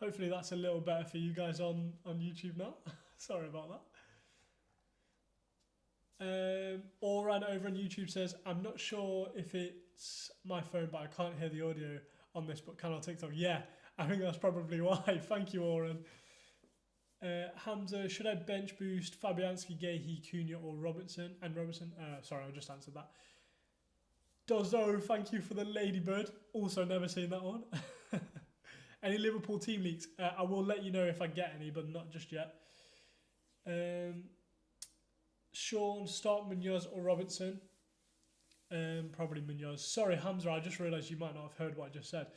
Hopefully that's a little better for you guys on YouTube now. Sorry about that. Oran over on YouTube says, I'm not sure if it's my phone, but I can't hear the audio on this, but can on TikTok. Yeah, I think that's probably why. Thank you, Oran. Hamza, should I bench boost Fabianski, Gahey, Cunha or Robertson? And Robertson, sorry, I just answered that. Dozo, thank you for the ladybird. Also never seen that one. Any Liverpool team leaks? I will let you know if I get any, but not just yet. Sean, start Munoz or Robertson? Probably Munoz. Sorry, Hamza, I just realised you might not have heard what I just said.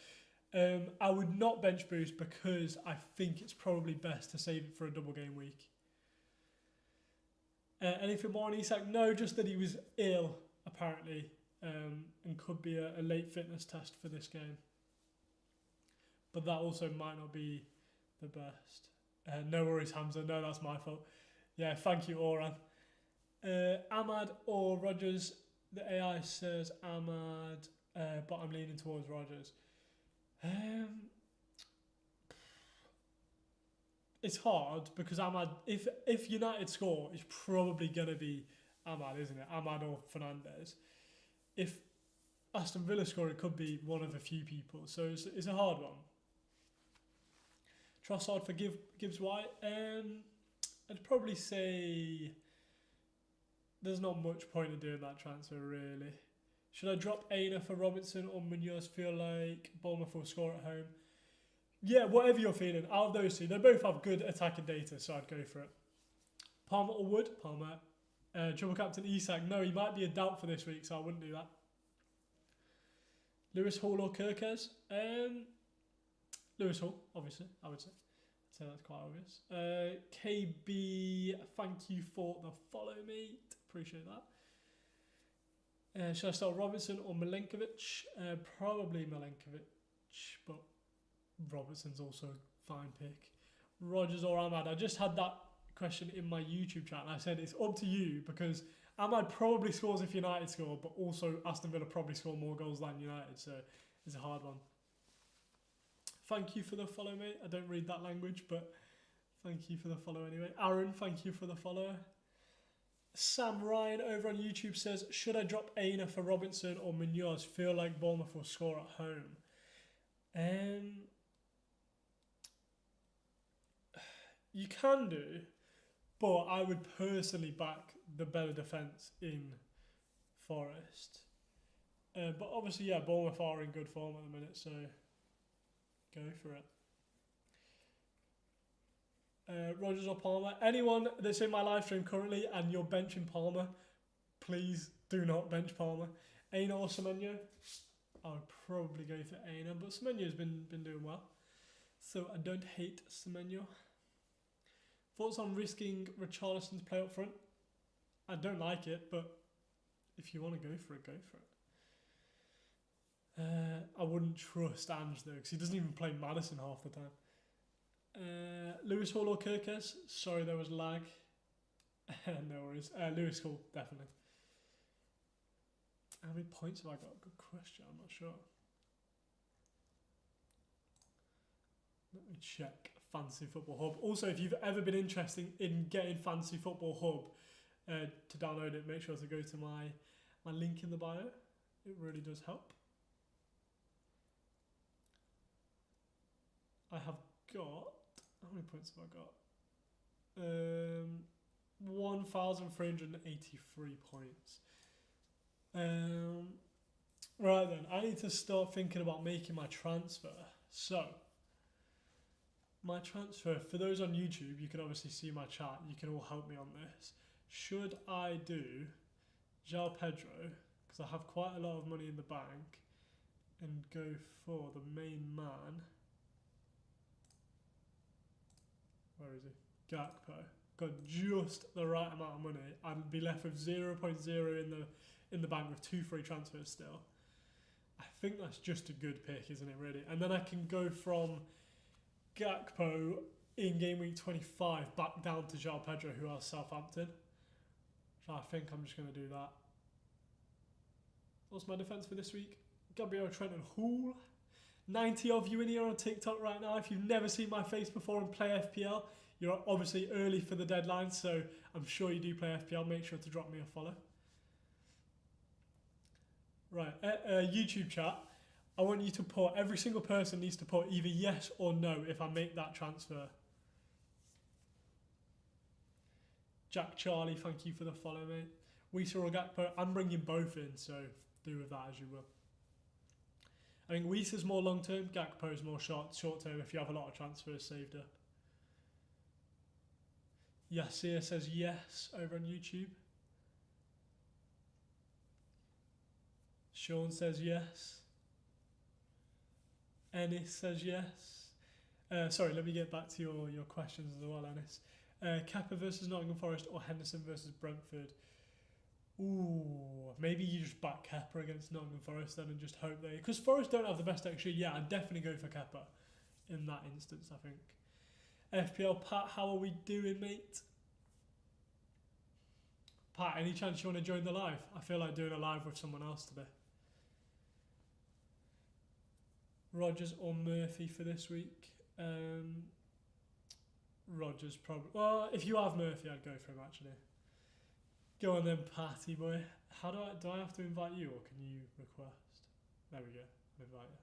I would not bench boost because I think it's probably best to save it for a double game week. Anything more on Isak? No, just that he was ill, apparently, and could be a late fitness test for this game. But that also might not be the best. No worries, Hamza. No, that's my fault. Yeah, thank you, Oran. Ahmad or Rogers? The AI says Ahmad, but I'm leaning towards Rogers. It's hard because Ahmad, if United score, it's probably going to be Ahmad, isn't it? Ahmad or Fernandes. If Aston Villa score, it could be one of a few people. So it's a hard one. Trossard for Gibbs White. I'd probably say there's not much point in doing that transfer, really. Should I drop Aina for Robertson or Munoz? Feel like Bournemouth will score at home. Yeah, whatever you're feeling. Out of those two, they both have good attacking data, so I'd go for it. Palmer or Wood? Palmer. Triple captain Isak. No, he might be a doubt for this week, so I wouldn't do that. Lewis Hall or Kirkes? Lewis Hall, obviously, I would say. So that's quite obvious. KB, thank you for the follow, mate. Appreciate that. Should I start Robertson or Milenkovic? Probably Milenkovic, but Robertson's also a fine pick. Rogers or Ahmad? I just had that question in my YouTube chat and I said it's up to you because Ahmad probably scores if United score, but also Aston Villa probably score more goals than United, so it's a hard one. Thank you for the follow, mate. I don't read that language, but thank you for the follow anyway. Aaron, thank you for the follow. Sam Ryan over on YouTube says, should I drop Aina for Robinson or Munoz? Feel like Bournemouth will score at home. You can do, but I would personally back the better defence in Forest. But obviously, yeah, Bournemouth are in good form at the minute, so go for it. Rogers or Palmer? Anyone that's in my live stream currently and you're benching Palmer, please do not bench Palmer. Aina or Semenyo? I would probably go for Aina, but Semenyo's been doing well, so I don't hate Semenyo. Thoughts on risking Richarlison to play up front? I don't like it, but if you want to go for it, go for it. I wouldn't trust Ange though, because he doesn't even play Maddison half the time. Lewis Hall or Kirkes? Sorry, there was lag. No worries. Lewis Hall, definitely. How many points have I got? Good question, I'm not sure. Let me check Fantasy Football Hub. Also, if you've ever been interested in getting Fantasy Football Hub, to download it, make sure to go to my link in the bio. It really does help. I have got... How many points have I got? 1,383 points. Right then, I need to start thinking about making my transfer. So, my transfer, for those on YouTube, you can obviously see my chat. You can all help me on this. Should I do João Pedro, because I have quite a lot of money in the bank, and go for the main man? Where is he? Gakpo. Got just the right amount of money. I'd be left with 0.0 in the bank with 2 free transfers still. I think that's just a good pick, isn't it, really? And then I can go from Gakpo in game week 25 back down to João Pedro, who has Southampton. So I think I'm just going to do that. What's my defence for this week? Gabriel, Trent and Hall. 90 of you in here on TikTok right now. If you've never seen my face before and play FPL, you're obviously early for the deadline, so I'm sure you do play FPL. Make sure to drop me a follow. Right, YouTube chat. I want you to put, every single person needs to put either yes or no if I make that transfer. Jack Charlie, thank you for the follow, mate. Wisa or Gakpo, I'm bringing both in, so do with that as you will. I think Wisa's more long term, Gakpo's more short term if you have a lot of transfers saved up. Yasir says yes over on YouTube. Sean says yes. Ennis says yes. Sorry, let me get back to your questions as well, Ennis. Kappa versus Nottingham Forest or Henderson versus Brentford? Ooh, maybe you just back Kappa against Nottingham Forest then and just hope they... Because Forest don't have the best XG. Yeah, I'd definitely go for Kappa in that instance, I think. FPL, Pat, how are we doing, mate? Pat, any chance you want to join the live? I feel like doing a live with someone else today. Rogers or Murphy for this week? Rogers probably. Well, if you have Murphy, I'd go for him actually. Go on then, Patty boy. How do I have to invite you or can you request? There we go. I'll invite you.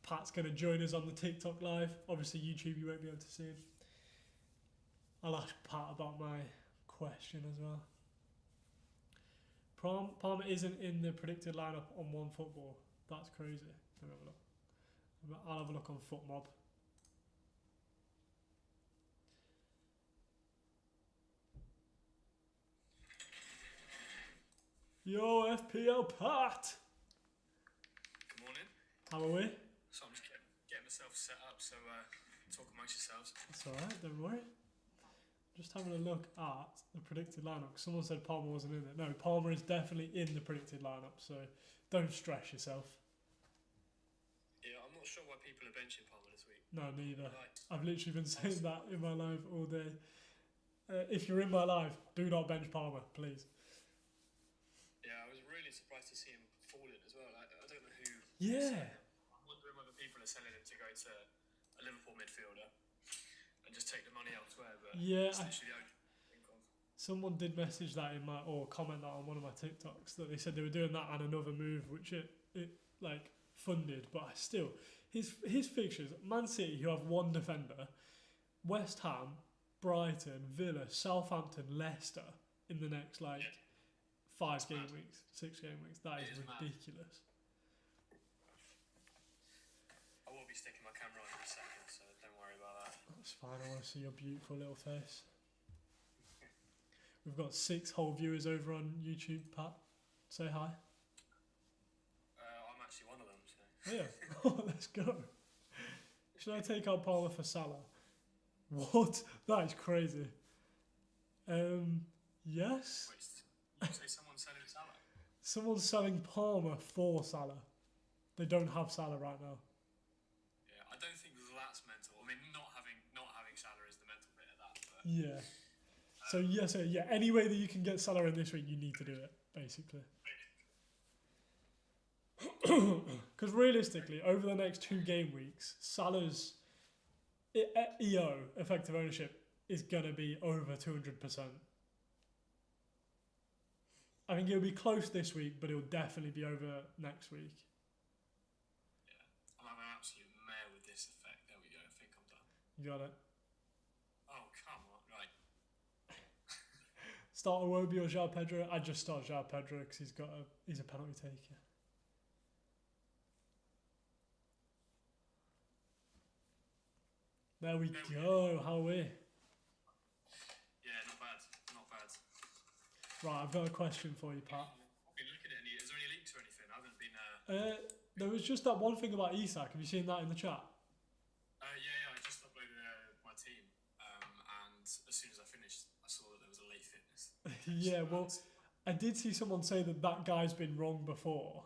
Pat's gonna join us on the TikTok live. Obviously YouTube you won't be able to see him. I'll ask Pat about my question as well. Palmer isn't in the predicted lineup on One Football. That's crazy. Let me have a look. I'll have a look on FootMob. Yo, FPL Pat! Good morning. How are we? So I'm just getting myself set up, so talk amongst yourselves. That's alright, don't worry. Just having a look at the predicted lineup. Someone said Palmer wasn't in it. No, Palmer is definitely in the predicted lineup, so don't stress yourself. Yeah, I'm not sure why people are benching Palmer this week. No, neither. Right. I've literally been saying that in my live all day. If you're in my live, do not bench Palmer, please. Yeah, I was really surprised to see him falling as well. I don't know who. Yeah. I'm wondering whether people are selling him to go to a Liverpool midfielder and just take the money elsewhere. But yeah, it's literally the only thing I think of. Someone did message that in my, or comment that on one of my TikToks, that they said they were doing that and another move, which it like funded, but still, his fixtures, Man City, who have one defender, West Ham, Brighton, Villa, Southampton, Leicester in the next 6 game weeks. That is ridiculous. I will be sticking my camera on in a second, so don't worry about that. That's fine, I want to see your beautiful little face. We've got 6 whole viewers over on YouTube, Pat. Say hi. I'm actually one of them, so. Oh, yeah. Oh, let's go. Should I take out Palmer for Salah? What? That is crazy. Yes. Wait, you say someone's selling Salah? Someone's selling Palmer for Salah. They don't have Salah right now. Yeah, I don't think that's mental. I mean, not having Salah is the mental bit of that. But, Yeah. So yeah, any way that you can get Salah in this week, you need to do it, basically. Because realistically, over the next 2 game weeks, Salah's EO, effective ownership, is going to be over 200%. I think it'll be close this week, but it'll definitely be over next week. Yeah, I'm having an absolute mare with this effect. There we go, I think I'm done. You got it. Oh, come on, right. Start Iwobi or João Pedro? I'd just start João Pedro because he's a penalty taker. There we go. How are we? Yeah, not bad. Not bad. Right, I've got a question for you, Pat. I've been looking at is there any leaks or anything? I haven't been. There was just that one thing about Isak. Have you seen that in the chat? Yeah, I just uploaded my team, and as soon as I finished, I saw that there was a late fitness. Yeah, well, I did see someone say that guy's been wrong before,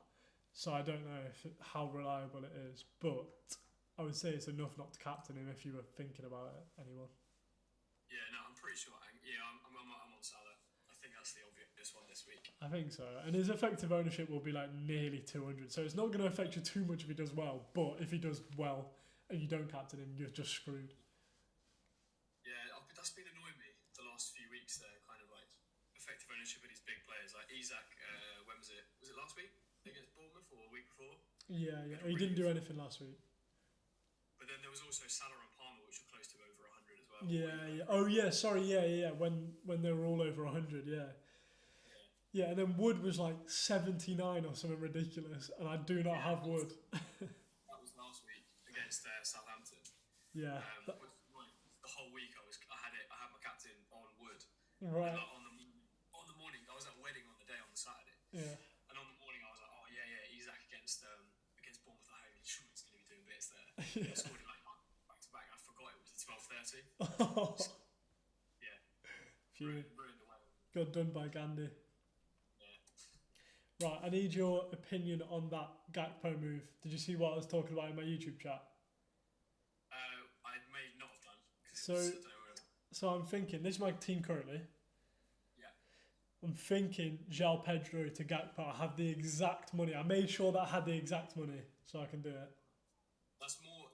so I don't know how reliable it is, but I would say it's enough not to captain him if you were thinking about it, anyone. Yeah, no, I'm pretty sure. I'm on Salah. I think that's the obvious one this week. I think so. And his effective ownership will be like nearly 200. So it's not going to affect you too much if he does well. But if he does well and you don't captain him, you're just screwed. Yeah, that's been annoying me the last few weeks there, kind of like effective ownership of these big players. Like Isak, when was it? Was it last week against Bournemouth or a week before? Yeah. He didn't do anything last week. But then there was also Salah and Palmer, which were close to over 100 as well. Yeah. Oh, yeah, sorry, yeah. When they were all over 100, yeah. Yeah, and then Wood was like 79 or something ridiculous, and I do not have Wood. That was last week against Southampton. Yeah. The whole week I had my captain on Wood. Right. And, like, on the morning, I was at a wedding on the day on the Saturday. Yeah. And on the morning, I was like, oh yeah, Isak against Bournemouth at home. Sure, he's going to be doing bits there. Yeah. I scored him like back to back. I forgot it was at 12:30. Yeah. Ruined the way. Got done by Gandhi. Right, I need your opinion on that Gakpo move. Did you see what I was talking about in my YouTube chat? I may not have done. So I'm thinking, this is my team currently. Yeah. I'm thinking João Pedro to Gakpo. I have the exact money. I made sure that I had the exact money so I can do it. That's more.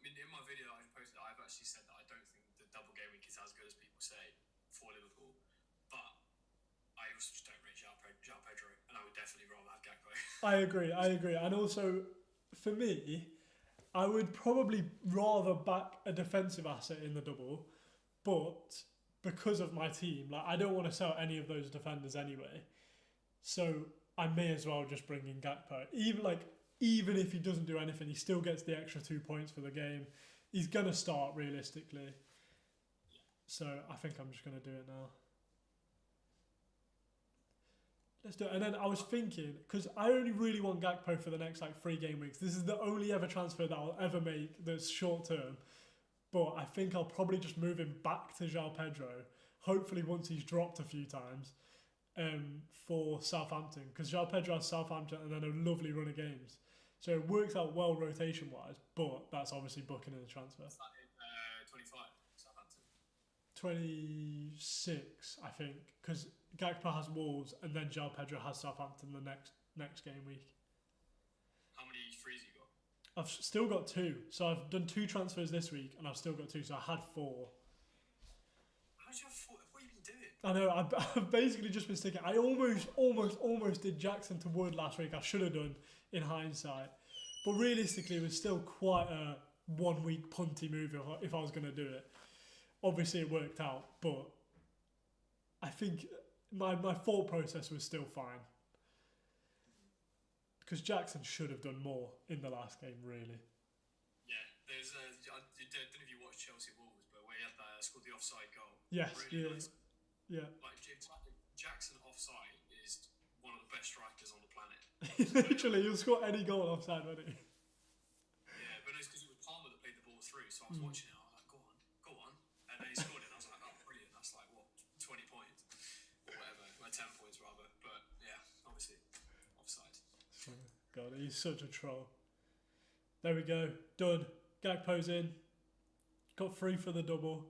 In my video that I've posted, I've actually said that I don't think the double game week is as good as people say for Liverpool. But I also just don't rate João Pedro, and I would definitely rather have Gakpo. I agree. And also, for me, I would probably rather back a defensive asset in the double, but because of my team, like I don't want to sell any of those defenders anyway, so I may as well just bring in Gakpo. Even if he doesn't do anything, he still gets the extra 2 points for the game. He's gonna start realistically, so I think I'm just gonna do it now. Let's do it. And then I was thinking, because I only really want Gakpo for the next 3 game weeks. This is the only ever transfer that I'll ever make that's short term. But I think I'll probably just move him back to João Pedro, hopefully once he's dropped a few times, for Southampton. Because João Pedro has Southampton and then a lovely run of games. So it works out well rotation-wise, but that's obviously booking in a transfer. Is that in 25, Southampton? 26, I think, because Gakpo has Wolves and then João Pedro has Southampton the next game week. How many frees you got? I've still got 2, so I've done 2 transfers this week and I've still got 2, so I had 4. How did you have 4? What have you been doing? I know, I've basically just been sticking. I almost did Jackson to Wood last week. I should have done in hindsight, but realistically it was still quite a 1 week punty move if I was going to do it. Obviously it worked out, but I think my thought process was still fine. Because Jackson should have done more in the last game, really. Yeah, there's I don't know if you watched Chelsea Wolves, but where he had scored the offside goal. Yes, really nice. Yeah. Like Jackson offside is one of the best strikers on the planet. Literally, he'll score any goal offside, won't he? Yeah, but it's because it was Palmer that played the ball through, so I was watching it. I was like, go on, and then he scored it. And I was like, oh, brilliant! That's like what 20 points or whatever, like 10 points rather. But yeah, obviously offside. God, he's such a troll. There we go. Done. Gakpo's in. Got 3 for the double.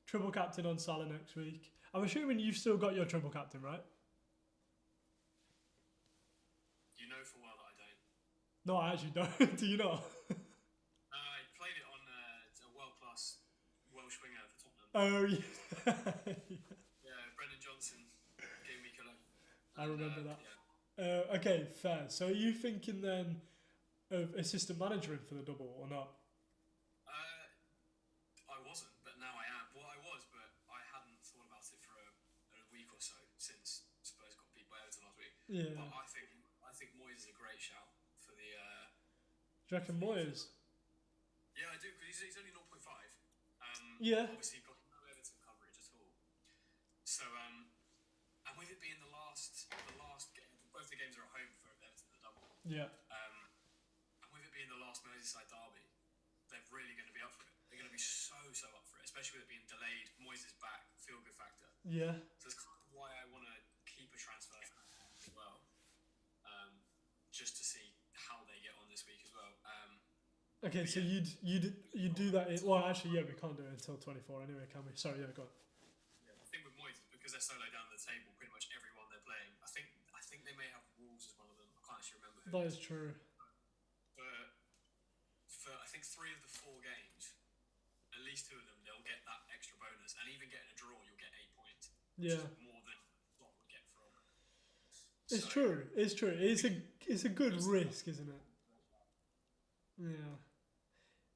Triple captain on Salah next week. I'm assuming you've still got your triple captain, right? You know for well that I don't. No, I actually don't. Do you not? I played it on a world-class Welsh winger for Tottenham. Oh, yeah. Yeah, Brendan Johnson, Gameweek 11. I remember that. Yeah. Okay, fair. So are you thinking then of assistant manager for the double or not? I wasn't, but now I am. Well, I was, but I hadn't thought about it for a week or so since Spurs got beat by Everton last week. Yeah. But I think Moyes is a great shout for the. Do you reckon Moyes? Yeah, I do, because he's only 0.5. Yeah. Obviously, got no Everton coverage at all. So, and with it being the last game, both the games are at home for Everton, the double. Yeah. And with it being the last Merseyside derby, they're really going to be up for it. They're going to be so up for it, especially with it being delayed. Moyes is back, feel good factor. Yeah. So that's kind of why I want to keep a transfer as well, just to see how they get on this week as well. Okay, so yeah. you'd do that. Well, actually, yeah, we can't do it until 24 anyway, can we? Sorry, yeah, go on. Yeah, the thing with Moyes is because they're so low down the table, pretty much That is true. For I think 3 of the 4 games, at least 2 of them, they'll get that extra bonus, and even getting a draw, you'll get 8 points. Which Yeah. is more than what would get from. It's true. It's true. It's a good risk, isn't it? Yeah.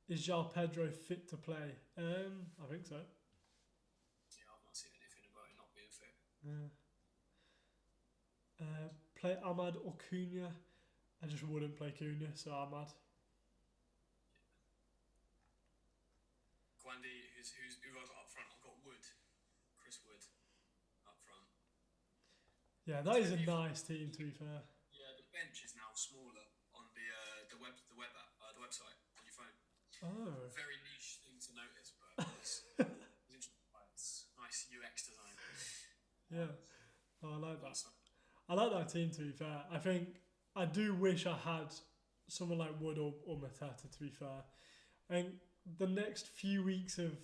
Is João Pedro fit to play? I think so. Yeah, I've not seen anything about it not being fit. Yeah. Play Ahmad or Cunha? I just wouldn't play Cunha, so Ahmad. Guandy, who have I got up front? I've got Wood, Chris Wood, up front. Yeah, that is a nice team, to be fair. Yeah, the bench is now smaller on the website on your phone. Oh. Very niche thing to notice, but it's interesting. It's nice UX design. Yeah. Oh, I like that. I like that team, to be fair. I think I do wish I had someone like Wood or Mateta, to be fair. I think the next few weeks of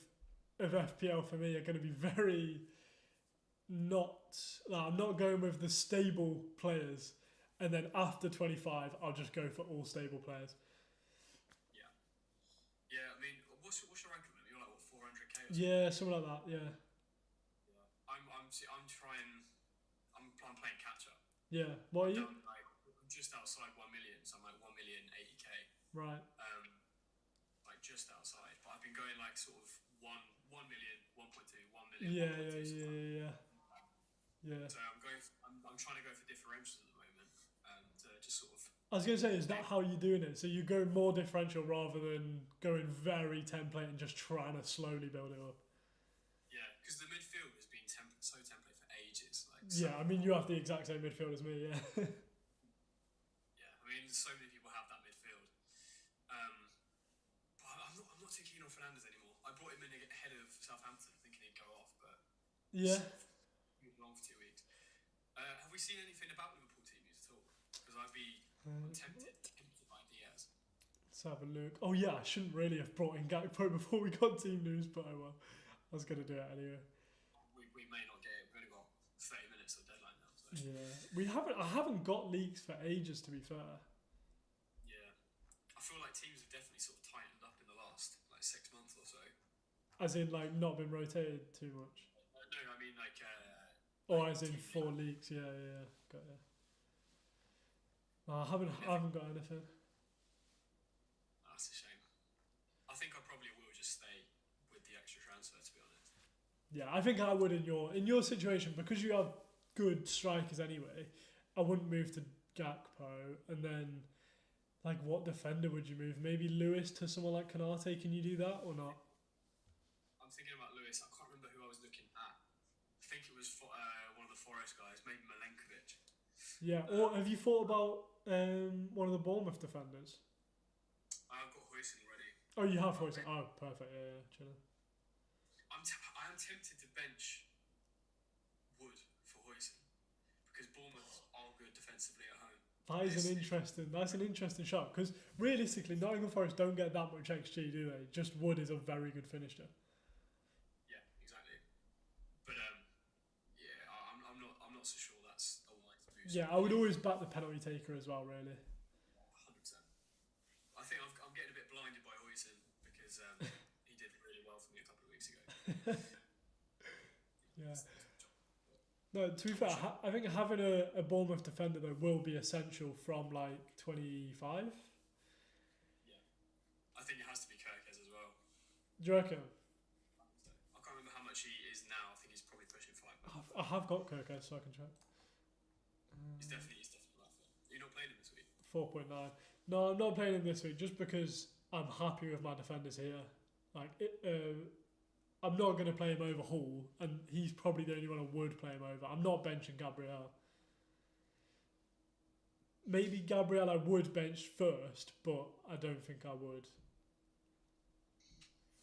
FPL for me are going to be very I'm not going with the stable players, and then after 25 I'll just go for all stable players. Yeah, I mean, what's your rank of them? You're like what, 400k or something? Yeah, something like that. Yeah. I'm playing catch up. Yeah. What are you? I'm just outside 1 million, so I'm like 1,080,000. Right. Like just outside, but I've been going like sort of 1 million, 1.2, 1 million. Yeah. So I'm trying to go for differentials at the moment, and just sort of. I was going to say, is that how you're doing it? So you go more differential rather than going very template and just trying to slowly build it up? Yeah, because the midfield has been so template for ages. Yeah, I mean, you have the exact same midfield as me, yeah. Yeah, I mean, so many people have that midfield. But I'm not too keen on Fernandes anymore. I brought him in ahead of Southampton thinking he'd go off, but yeah. Moved along for 2 weeks. Have we seen anything about Liverpool teams at all? Because I'm tempted by Diaz. Let's have a look. Oh yeah, I shouldn't really have brought in Gakpo before we got team news, but I was going to do it anyway. We may not get it. We've only got 30 minutes of deadline now. So. Yeah, I haven't got leaks for ages, to be fair. Yeah, I feel like teams have definitely sort of tightened up in the last 6 months or so. As in, like, not been rotated too much. No, I mean like. Or as in 4 leaks. Yeah. Got you. No, I haven't got anything. That's a shame. I think I probably will just stay with the extra transfer, to be honest. Yeah, I think I would in your situation, because you have good strikers anyway. I wouldn't move to Gakpo, and then like what defender would you move? Maybe Lewis to someone like Kanate. Can you do that or not? I'm thinking about Lewis. I can't remember who I was looking at. I think it was one of the Forest guys, maybe Milenkovic. Yeah, or have you thought about one of the Bournemouth defenders? I've got Huijsen already. Oh, you have Huijsen. Oh, perfect. Yeah, chilling. I am tempted to bench Wood for Huijsen because Bournemouth are good defensively at home. That's an interesting shot, because realistically Nottingham Forest don't get that much XG, do they? Just Wood is a very good finisher. Yeah, exactly. But yeah, I'm not so sure that's a wise move. Yeah, I would always back the penalty taker as well, really. 100%. I think I'm getting a bit blinded by Huijsen because he did really well for me a couple of weeks ago. Yeah. No, to be fair, I think having a Bournemouth defender though will be essential from like 25. Yeah, I think it has to be Kirkes as well. Do you reckon? I can't remember how much he is now. I think he's probably pushing 5. I have got Kirkes, so I can check. He's definitely worth it. You're not playing him this week? 4.9. No, I'm not playing him this week just because I'm happy with my defenders here. Like I'm not going to play him over Hall, and he's probably the only one I would play him over. I'm not benching Gabriel. Maybe Gabriel I would bench first, but I don't think I would.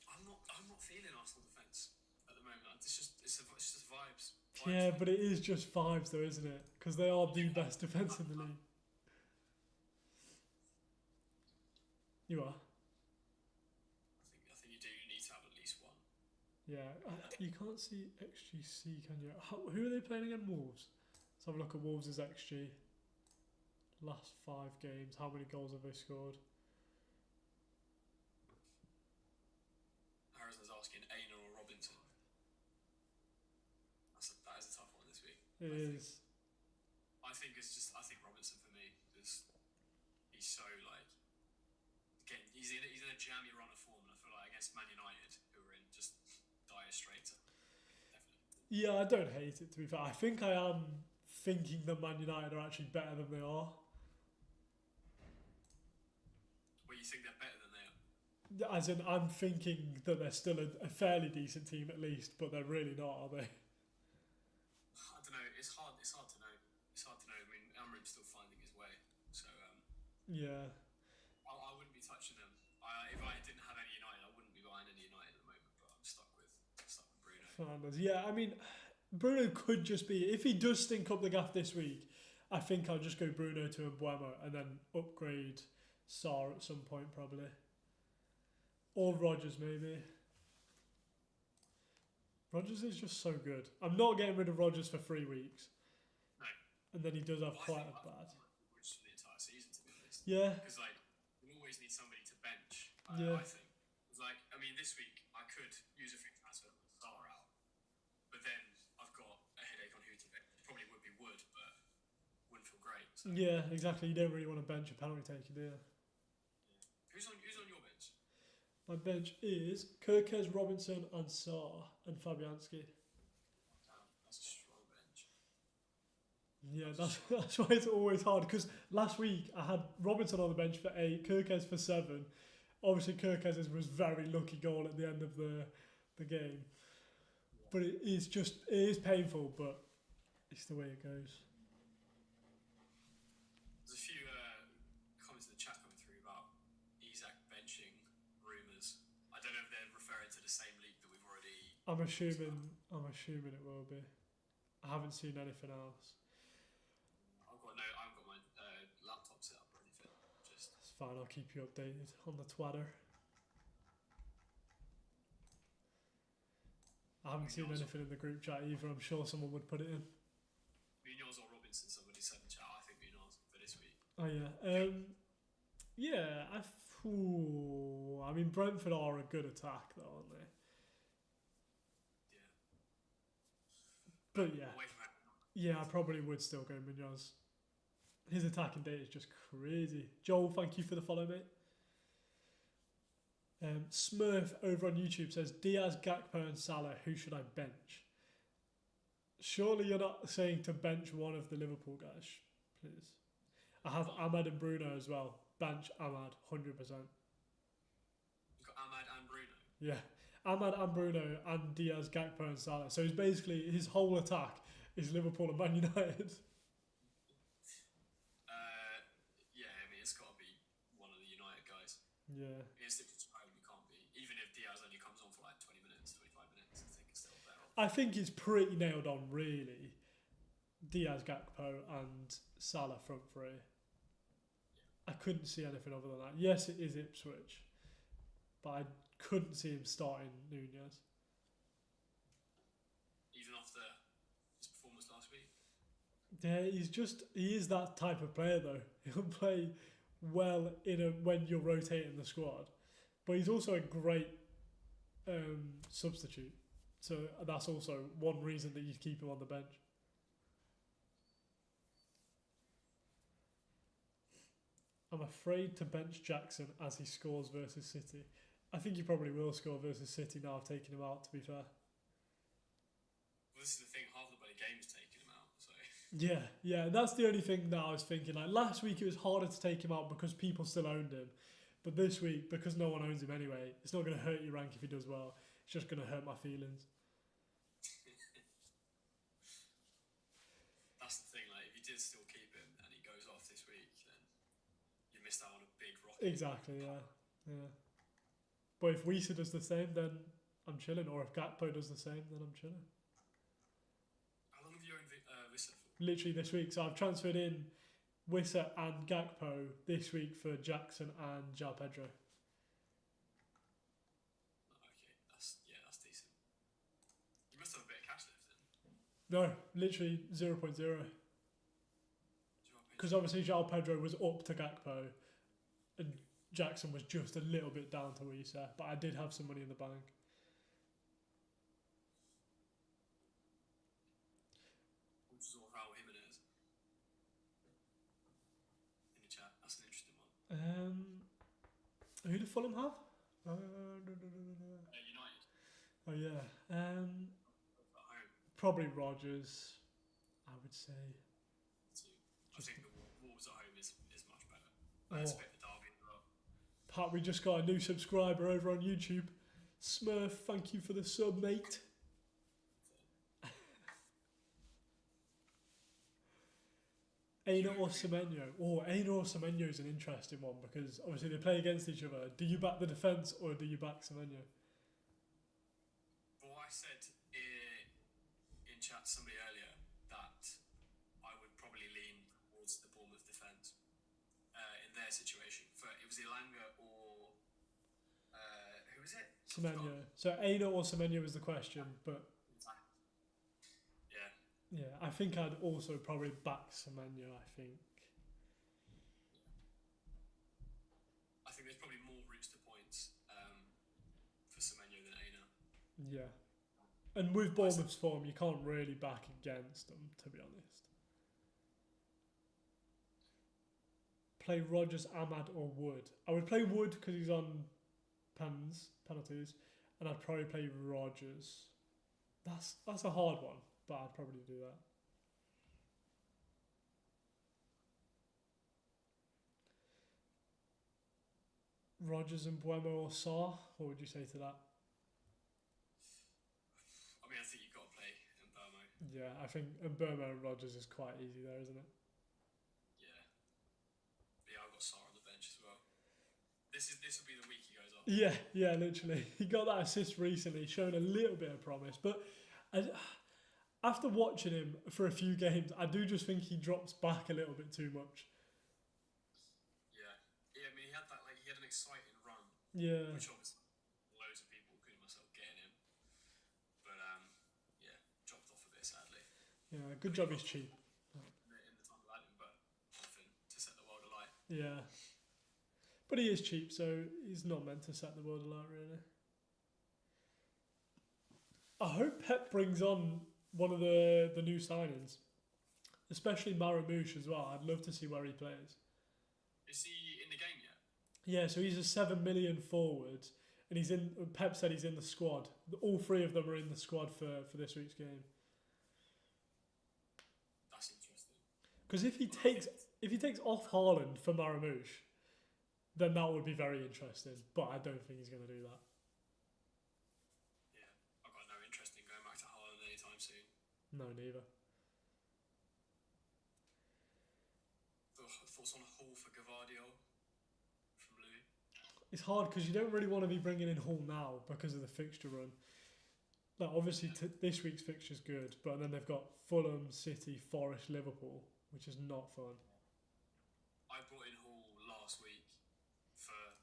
I'm not feeling Arsenal defence at the moment. It's just vibes. Yeah, but it is just vibes though, isn't it? Because they are the best defence in the league. You are. I think you do. You need to have at least one. Yeah, you can't see XGC, can you? Who are they playing again? Wolves. Let's have a look at Wolves' XG. last 5 games. How many goals have they scored? Harrison's asking Aina or Robinson. That is a tough one this week. It is. I think Robinson for me because he's so like again he's in a jammy run of form, and I feel like against Man United who are in just dire straits. Definitely. Yeah, I don't hate it to be fair. I think I am thinking that Man United are actually better than they are. Well, you think they're better than they are? As in, I'm thinking that they're still a fairly decent team at least, but they're really not, are they? I don't know. It's hard to know. It's hard to know. I mean, Amram's still finding his way, so Yeah. I wouldn't be touching them. If I didn't have any United, I wouldn't be buying any United at the moment. But I'm stuck with Bruno. Fernandes. Yeah, I mean, Bruno could just be, if he does stink up the gaff this week, I think I'll just go Bruno to Mbuemo and then upgrade Sarr at some point probably. Or Rodgers maybe. Rodgers is just so good. I'm not getting rid of Rodgers for 3 weeks. No. And then he does have Well, quite a bad. Just for the entire season, to be honest. Yeah. Because like we always need somebody to bench. Yeah. I think. It's like I mean, this week I could use a free transfer with Sarr out, but then I've got a headache on who to bench. It probably would be Wood, but wouldn't feel great. So. Yeah, exactly. You don't really want to bench a penalty taker, do you? Who's on your bench? My bench is Kirkes, Robinson and Sarr and Fabianski. Damn, that's a strong bench. Yeah, that's why it's always hard, because last week I had Robinson on the bench for 8, Kirkes for 7. Obviously Kirkes was very lucky goal at the end of the game. But it is painful, but it's the way it goes. There's a few comments in the chat coming through about Isak benching rumours. I don't know if they're referring to the same league that we've already. I'm assuming it will be. I haven't seen anything else. I haven't got my laptop set up or anything. Just It's fine, I'll keep you updated on the Twitter. I haven't seen anything in the group chat either. I'm sure someone would put it in. Munoz or Robinson, somebody said in the chat. I think Munoz for this week. Oh yeah. I mean Brentford are a good attack though, aren't they? Yeah. But yeah. Away from that. Yeah, I probably would still go Munoz. His attacking data is just crazy. Joel, thank you for the follow, mate. Smurf over on YouTube says, Diaz, Gakpo and Salah, who should I bench? Surely you're not saying to bench one of the Liverpool guys, please. I have Ahmad and Bruno as well. Bench Ahmad, 100%. You've got Ahmad and Bruno. Yeah, Ahmad and Bruno and Diaz, Gakpo and Salah. So he's basically, his whole attack is Liverpool and Man United. Yeah, I mean, it's got to be one of the United guys. Yeah. Against Liverpool, you can't be. Even if Diaz only comes on for like 20 minutes, 25 minutes, I think it's still better. I think it's pretty nailed on, really. Diaz, Gakpo and Salah front three. I couldn't see anything other than that. Yes, it is Ipswich, but I couldn't see him starting Nunez. Even after his performance last week. Yeah, he is that type of player though. He'll play well when you're rotating the squad, but he's also a great substitute. So that's also one reason that you keep him on the bench. I'm afraid to bench Jackson as he scores versus City. I think he probably will score versus City now I've taken him out, to be fair. Well, this is the thing, half the bloody game's taking him out, so... Yeah, that's the only thing that I was thinking. Like last week it was harder to take him out because people still owned him. But this week, because no one owns him anyway, it's not going to hurt your rank if he does well. It's just going to hurt my feelings. That's the thing, like, if you did still keep him and he goes off this week, then you missed out on a big rocket. Exactly, yeah. But if Wiesa does the same, then I'm chilling. Or if Gakpo does the same, then I'm chilling. How long have you owned Vissa for? Literally this week. So I've transferred in Wiesa and Gakpo this week for Jackson and João Pedro. Okay, that's decent. You must have a bit of cash left then. No, literally 0.0. because obviously João Pedro was up to Gakpo, and Jackson was just a little bit down to Issa, but I did have some money in the bank. Which is all Raul Jimenez in the chat. That's an interesting one. Who did Fulham have? United. Oh yeah. At home. Probably Rodgers, I would say. I think the Wolves at home is much better. Oh. I expect the derby as well. Pat, we just got a new subscriber over on YouTube. Smurf, thank you for the sub, mate. Aina or Semenyo? Oh, Aina or Semenyo is an interesting one because obviously they play against each other. Do you back the defence or do you back Semenyo? Well, I said in chat to somebody earlier that I would probably lean towards the Bournemouth defence in their situation. It was Elanga or who was it? Semenyo. So Aina or Semenyo was the question, but yeah, I think I'd also probably back Semenyo. I think there's probably more routes to points for Semenyo than Aina. Yeah, and with Bournemouth's form, you can't really back against them, to be honest. Play Rodgers, Ahmad, or Wood. I would play Wood because he's on penalties, and I'd probably play Rodgers. That's a hard one, but I'd probably do that. Rodgers and Buemo or Sarr? What would you say to that? I mean, I think you've got to play Mbeumo. Yeah, I think Mbeumo and Rodgers is quite easy there, isn't it? Yeah. But yeah, I've got Sarr on the bench as well. This will be the week he goes off. Yeah, literally. He got that assist recently, showing a little bit of promise. But after watching him for a few games, I do just think he drops back a little bit too much. Yeah, I mean, he had an exciting run. Yeah. Which obviously loads of people, including myself, getting him. But yeah, dropped off a bit sadly. Yeah, good job he's cheap. In the time I've had him, but nothing to set the world alight. Yeah. But he is cheap, so he's not meant to set the world alight, really. I hope Pep brings on one of the new signings, especially Maramouche as well. I'd love to see where he plays. Is he in the game yet? Yeah, so he's a 7 million forward, and he's in. Pep said he's in the squad. All three of them are in the squad for this week's game. That's interesting. Because if he takes off Haaland for Maramouche, then that would be very interesting. But I don't think he's going to do that. Yeah, I've got no interest in going back to Haaland anytime soon. No, neither. Thoughts on Hall for Gavardiol from Louis? It's hard because you don't really want to be bringing in Hall now because of the fixture run. Like obviously this week's fixture's good, but then they've got Fulham, City, Forest, Liverpool, which is not fun. I brought in Hall last week for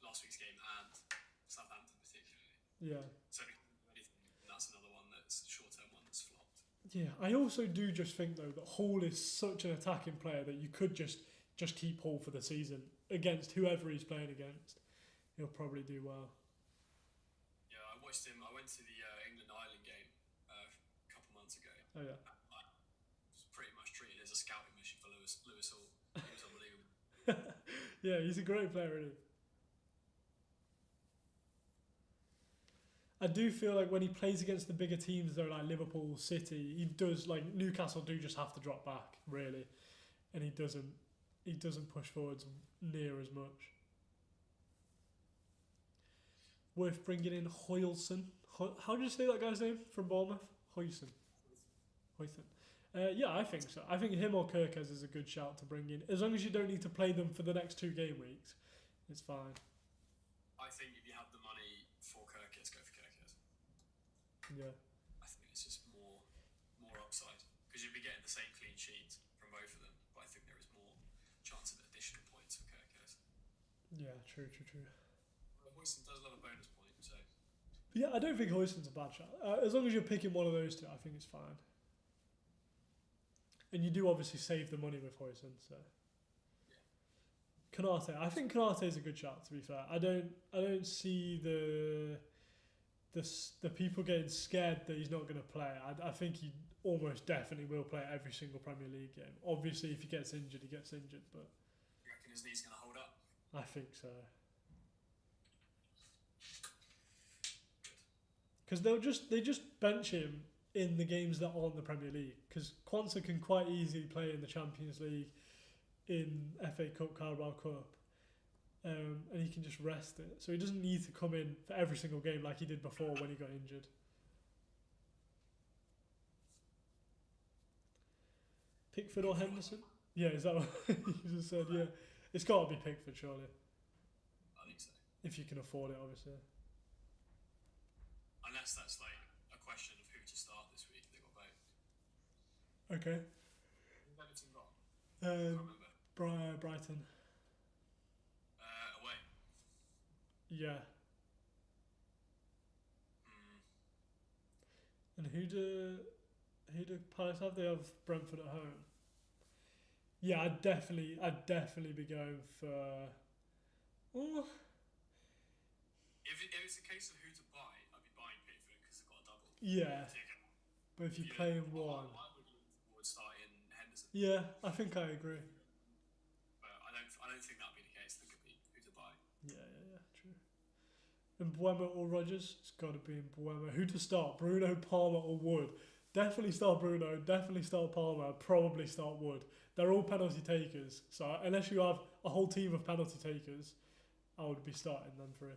last week's game and Southampton particularly. Yeah. So that's another one that's short-term one that's flopped. Yeah, I also do just think though that Hall is such an attacking player that you could just keep Hall for the season against whoever he's playing against. He'll probably do well. Yeah, I watched him. I went to the England-Ireland game a couple months ago. Oh yeah. I was pretty much treated as a scouting mission for Lewis Hall. He was unbelievable. Yeah, he's a great player, isn't he? I do feel like when he plays against the bigger teams though, like Liverpool, City, he does, like Newcastle do just have to drop back, really. And he doesn't push forwards near as much. Worth bringing in Hoylson. How do you say that guy's name from Bournemouth? Hoyson. Yeah, I think so. I think him or Kirkes is a good shout to bring in. As long as you don't need to play them for the next 2 game weeks, it's fine. I think if you have the money for Kirkes, go for Kirkes. Yeah. I think it's just more upside because you'd be getting the same clean sheet from both of them, but I think there is more chance of additional points for Kirkes. Yeah, true. Hoyson does love a bonus point, so. Yeah, I don't think Hoyson's a bad shot. As long as you're picking one of those two, I think it's fine. And you do obviously save the money with Hoyson, so. Yeah. Konate. I think Konate is a good shot, to be fair. I don't see the people getting scared that he's not going to play. I think he almost definitely will play every single Premier League game. Obviously, if he gets injured, he gets injured, but You reckon his knee's going to hold up? I think so. Because they just bench him in the games that aren't the Premier League. Because Kwanzaa can quite easily play in the Champions League, in FA Cup, Carabao Cup, and he can just rest it. So he doesn't need to come in for every single game like he did before when he got injured. Pickford or Henderson? Yeah, is that what you just said? Yeah, it's got to be Pickford, surely. I think so. If you can afford it, obviously. Unless that's like a question of who to start this week. They got both. Okay. Who's Everton got? I can't remember. Brighton. Away. Yeah. Hmm. And who do Palace have? They have Brentford at home. Yeah, I'd definitely be going for. Oh, If it's a case of who to buy, I'd be buying Pickford because they've got a double. yeah. But if you play in one, I would lean towards starting Henderson. yeah, I think I agree. But I don't think that'd be the case. That could be who to buy. Yeah, true. And Mbeumo or Rodgers? It's got to be Mbeumo. Who to start? Bruno, Palmer, or Wood? Definitely start Bruno. Definitely start Palmer. Probably start Wood. They're all penalty takers. So unless you have a whole team of penalty takers, I would be starting them three.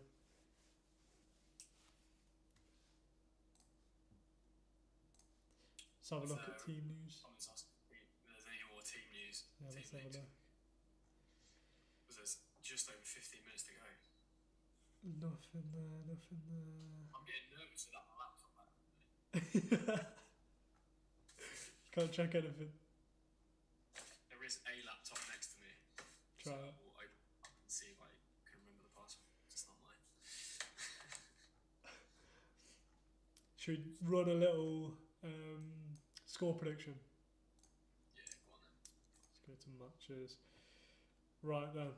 Let's have a look at team news. Someone's asking if there's any more team news. Yeah, let's have a look. Because there's just over 15 minutes to go. Nothing there. I'm getting nervous with that laptop. You can't check anything. There is a laptop next to me. Try so it. I will open it up and see if I can remember the password. It's not mine. Should we run a little score prediction? Yeah, go on then. Let's go to matches. Right then.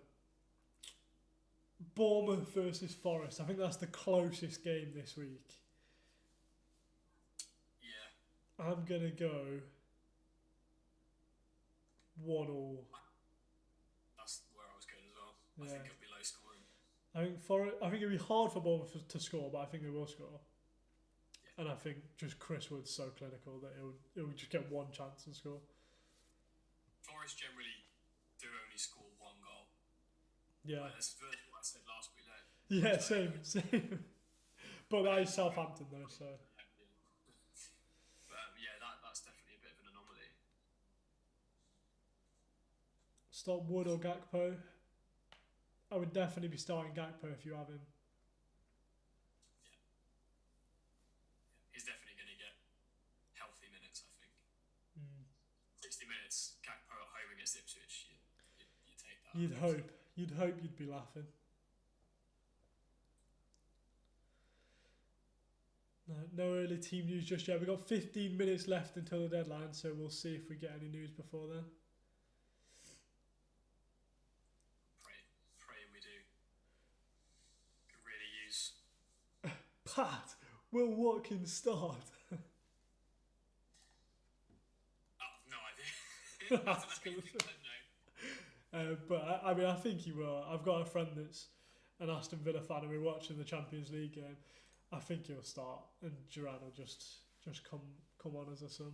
Bournemouth versus Forest. I think that's the closest game this week. Yeah. I'm going to go 1-1. That's where I was going as well. Yeah. I think it'll be low scoring. I think it'll be hard for Bournemouth to score, but I think they will score. Yeah. And I think just Chris Wood's so clinical that it will just get one chance and score. Forest generally do only score one goal. Yeah. Like, that's what I said last week. Like, Yeah, same. But that is Southampton though, so. But yeah, that's definitely a bit of an anomaly. Start Wood or Gakpo. I would definitely be starting Gakpo if you have him. He's definitely going to get healthy minutes, I think. 60 minutes, Gakpo at home against Ipswich, you take that. You'd hope you'd be laughing. No early team news just yet. We've got 15 minutes left until the deadline, so we'll see if we get any news before then. Pray we do. Could really use... Pat, will Watkins start? No idea. That's gonna say. No. But I mean, I think he will. I've got a friend that's an Aston Villa fan, and we're watching the Champions League game. I think he'll start, and Duran will just come on as a sub.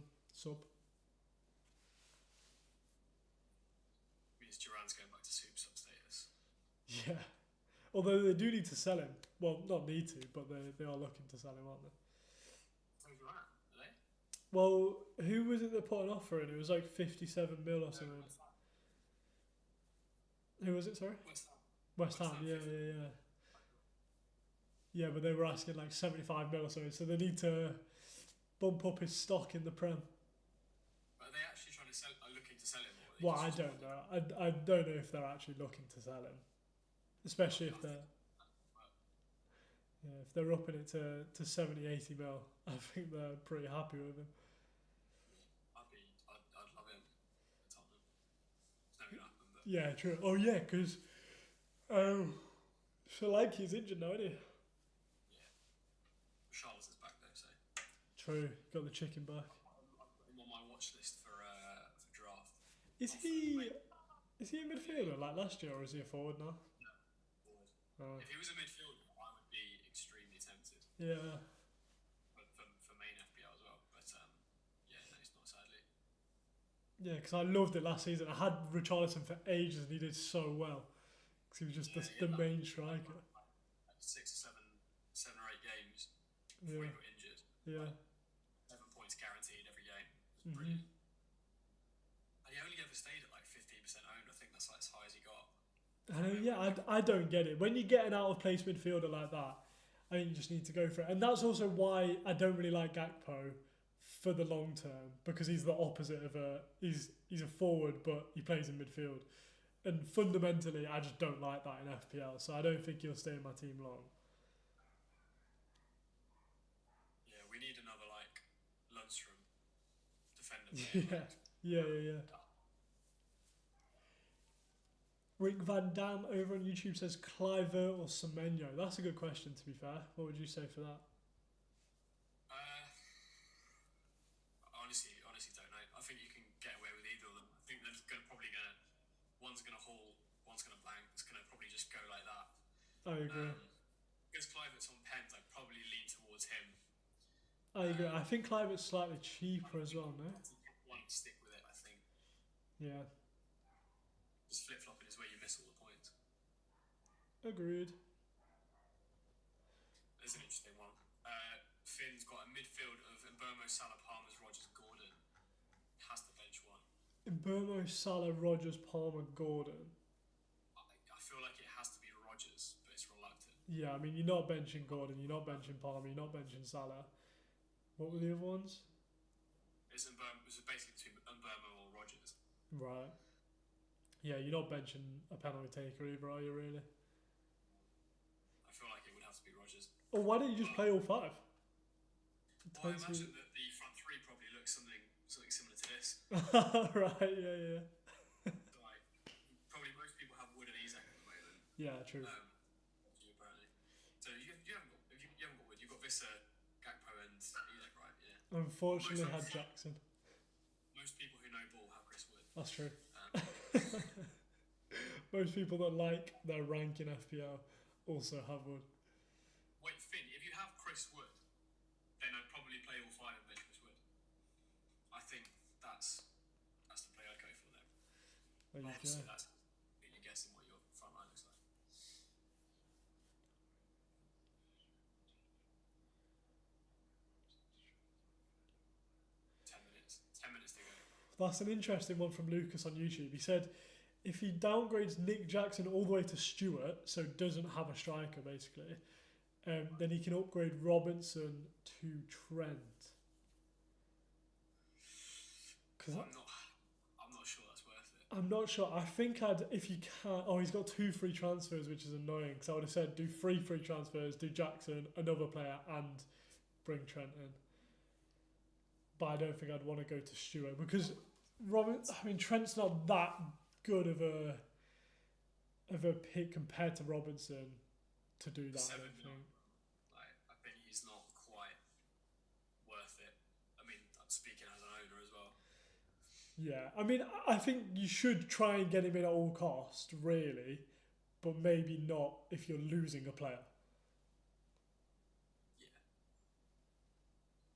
Means Duran's going back to super sub status. Yeah. Although they do need to sell him. Well, not need to, but they are looking to sell him, aren't they? So Duran, are they? Well, who was it that put an offer in? It was like 57 mil or something. Who was it, sorry? West Ham, yeah. Yeah, but they were asking like 75 mil or something, so they need to bump up his stock in the Prem. Are they actually trying to sell? Are looking to sell him? Or are they Well, I just don't know. I don't know if they're actually looking to sell him, especially if they're upping it to 70, 80 mil. I think they're pretty happy with him. I'd love him. Yeah, true. Oh yeah, because Solanke's injured now, isn't he? Yeah. Charlotte's back though, so True. Got the chicken back. I've got him on my watch list for draft. Is he? Is he a midfielder like last year, or is he a forward now? Forward. Oh. If he was a midfielder, I would be extremely tempted. Yeah. For main FPL as well, but yeah, no, it's not sadly. Yeah, because I loved it last season. I had Richarlison for ages, and he did so well because he was just the main striker. Like 6 or 7 or 8 games before he got injured. Yeah. Like 7 points guaranteed every game. It was brilliant. And he only ever stayed at like 15% owned. I think that's like as high as he got. I don't get it. When you get an out of place midfielder like that, I think you just need to go for it. And that's also why I don't really like Gakpo for the long term, because he's the opposite of he's a forward but he plays in midfield. And fundamentally I just don't like that in FPL, so I don't think he'll stay in my team long. Yeah, we need another like Lundstrom defender. Yeah. Rick Van Dam over on YouTube says Cliver or Semenyo. That's a good question, to be fair. What would you say for that? Honestly don't know. I think you can get away with either of them. I think they're probably gonna one's gonna haul, one's gonna blank. It's gonna probably just go like that. I agree. Because Clivert's on pens, I'd probably lean towards him. I agree. I think Cliver's slightly cheaper as well, no? Stick with it, I think. Yeah. Just flip flopping is where you miss all the points. Agreed. There's an interesting one. Finn's got a midfield of Mbermo, Salah, Palmer's, Rogers, Gordon. Has to bench one. Mbermo, Salah, Rogers, Palmer, Gordon. I feel like it has to be Rogers, but it's reluctant. Yeah, I mean, you're not benching Gordon, you're not benching Palmer, you're not benching Salah. What were the other ones? It's basically between Mbermo or Rogers. Right. Yeah, you're not benching a penalty taker either, are you, really? I feel like it would have to be Rogers. Or why don't you just play all 5? Well, I imagine that the front 3 probably looks something similar to this. Right, yeah. Like, probably most people have Wood and Isak at the moment. Yeah, true. Apparently. So you haven't got Wood. You've got Visser, Gakpo, and Isak, right? Yeah. Unfortunately, had Jackson. Most people who know ball have Chris Wood. That's true. Most people that like their rank in FPL also have Wood. Wait, Finn, if you have Chris Wood, then I'd probably play all 5 and bench Chris Wood. I think that's the play I'd go for there. Obviously, that's you're guessing what your front line looks like. 10 minutes. 10 minutes to go. That's an interesting one from Lucas on YouTube. He said if he downgrades Nick Jackson all the way to Stewart, so doesn't have a striker basically, then he can upgrade Robinson to Trent. I'm not sure that's worth it. I'm not sure. I think if you can. Oh, he's got 2 free transfers, which is annoying. Because I would have said do 3 free transfers, do Jackson, another player, and bring Trent in. But I don't think I'd want to go to Stewart because Trent's not that good of a pick compared to Robinson to do that. I don't think. I think he's not quite worth it. I mean, I'm speaking as an owner as well. Yeah, I mean, I think you should try and get him in at all cost, really, but maybe not if you're losing a player.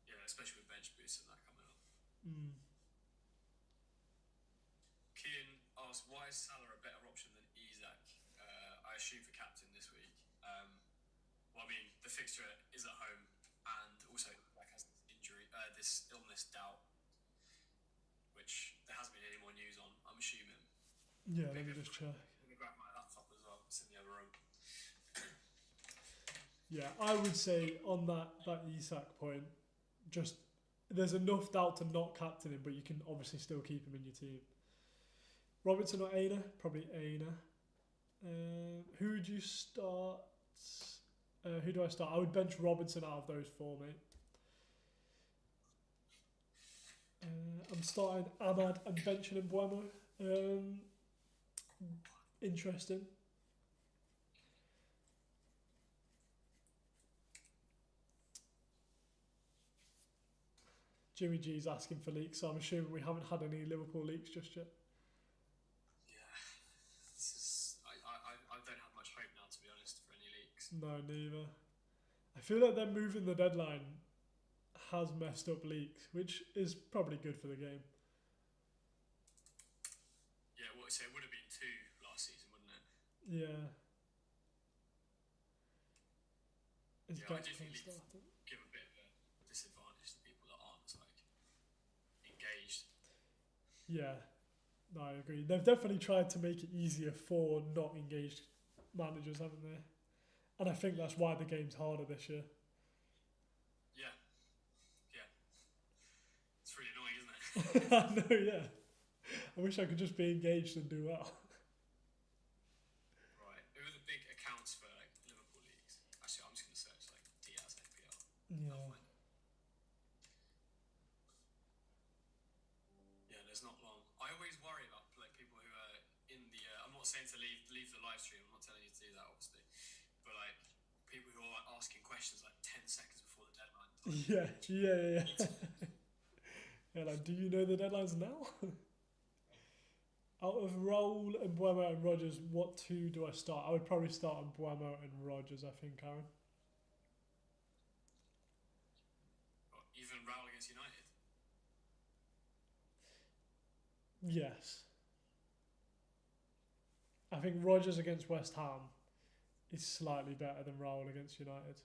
Yeah, especially with bench boosts and that coming up. Kian asked, why is Salah a better option than Isak? I assume for captain this week. Well, I mean, the fixture is at home, and also has this injury, this illness doubt, which there hasn't been any more news on. I'm assuming. Yeah, let me just check. I'm gonna grab my laptop as well. It's in the other room. Yeah, I would say on that Isak point, just there's enough doubt to not captain him, but you can obviously still keep him in your team. Robertson or Aina? Probably Aina. Who would you start? Who do I start? I would bench Robertson out of those 4, mate. I'm starting Ahmad and benching Mbuemo. interesting. Jimmy G's asking for leaks, so I'm assuming we haven't had any Liverpool leaks just yet. Yeah, this is. I don't have much hope now, to be honest, for any leaks. No, neither. I feel like them moving the deadline has messed up leaks, which is probably good for the game. Yeah, so it would have been 2 last season, wouldn't it? Yeah. It's Yeah, I do Gakpo think leaks starting. give a bit of a disadvantage to people that aren't like engaged. Yeah, no, I agree. They've definitely tried to make it easier for not engaged managers, haven't they? And I think that's why the game's harder this year. Yeah, yeah. It's really annoying, isn't it? I know, yeah. I wish I could just be engaged and do well. Right. Who are the big accounts for like Liverpool leagues? Actually, I'm just gonna search like Diaz FPL. Yeah. I'll find it. Yeah, there's not long. I always worry about like people who are in the. I'm not saying to leave the live stream. I'm not telling you to do that, obviously. But like people who are asking questions like 10 seconds before the deadline. Yeah. Yeah, like, do you know the deadlines now? Out of Raul and Buemo and Rogers, what 2 do I start? I would probably start on Buemo and Rogers, I think, Aaron. Or even Raul against United. Yes. I think Rogers against West Ham is slightly better than Raul against United.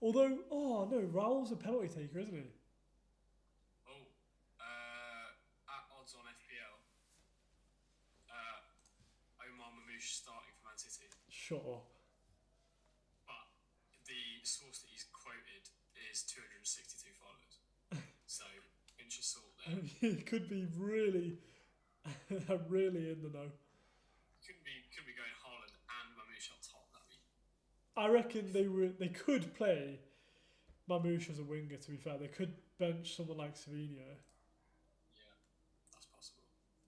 Although, oh no, Raul's a penalty taker, isn't he? Oh, at odds on FPL, Omar Mamouche starting for Man City. Shut up. But the source that he's quoted is 262 followers. So, pinch of salt there. He could be really, really in the know. Could be going Haaland and Mamouche up top. That'd be. I reckon they could play Mamouche as a winger, to be fair. They could bench someone like Savinho. Yeah, that's possible.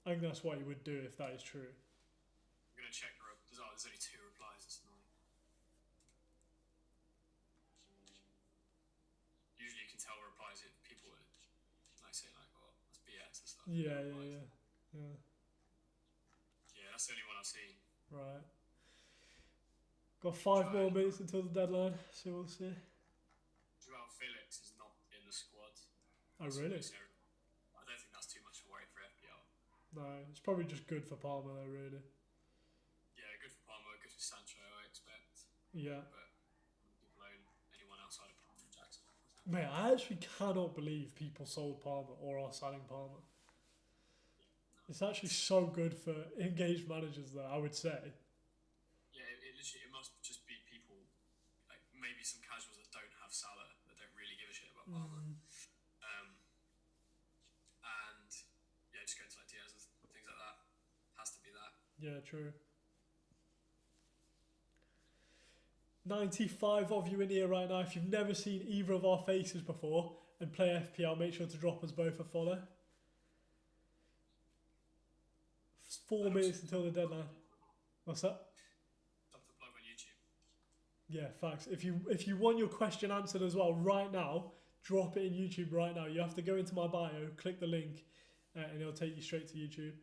I think that's what he would do if that is true. I'm gonna check there's only 2 replies. That's annoying. Usually you can tell replies if people are like saying like, "Oh, that's BS" and stuff. Yeah. Yeah, that's the only one I've seen. Right. Got 5 more minutes until the deadline, so we'll see. Joao Felix is not in the squad. Oh, really? I don't think that's too much of a worry for FPL. No, it's probably just good for Palmer, though, really. Yeah, good for Palmer, good for Sancho, I expect. Yeah. But people own anyone outside of Palmer and Jackson. Mate, I actually cannot believe people sold Palmer or are selling Palmer. It's actually so good for engaged managers, though, I would say. Yeah, it must just be people, like maybe some casuals that don't have Salah, that don't really give a shit about Palmer. And yeah, just going to like Diaz and things like that. Has to be that. Yeah, true. 95 of you in here right now. If you've never seen either of our faces before and play FPL, make sure to drop us both a follow. 4 minutes until the deadline. What's that? Stop the plug on YouTube. Yeah, facts. If you want your question answered as well right now, drop it in YouTube right now. You have to go into my bio, click the link, and it'll take you straight to YouTube.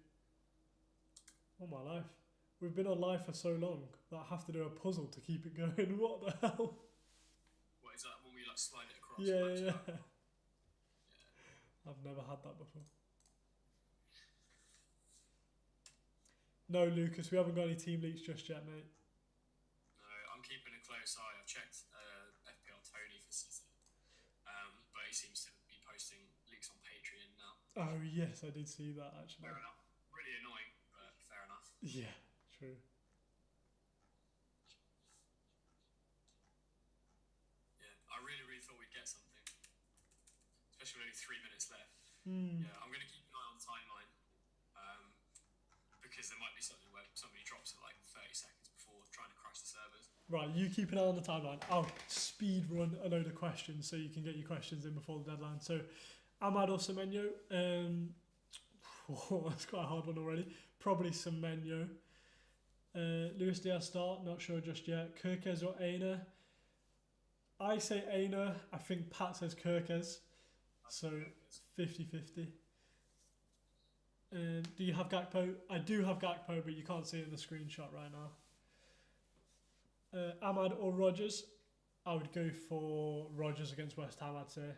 Oh my life. We've been on live for so long that I have to do a puzzle to keep it going. What the hell? What is that when we like slide it across? Yeah. Yeah. I've never had that before. No, Lucas, we haven't got any team leaks just yet, mate. No, I'm keeping a close eye. I've checked FPL Tony for City, but he seems to be posting leaks on Patreon now. Oh yes, I did see that actually. Fair enough. Really annoying, but fair enough. Yeah, true. Yeah, I really thought we'd get something, especially with only 3 minutes left. Hmm. Yeah, I'm going to keep an eye on the timeline, because there might be something where somebody drops it like 30 seconds before trying to crash the servers. Right, you keep an eye on the timeline. I'll speed run a load of questions so you can get your questions in before the deadline. So, Ahmad or Semenyo, that's quite a hard one already. probably Semenyo. Luis Diaz start, not sure just yet. Kirkes or Aina? I say Aina. I think Pat says Kirkes. So 50-50. Do you have Gakpo? I do have Gakpo, but you can't see it in the screenshot right now. Ahmad or Rodgers? I would go for Rodgers against West Ham, I'd say.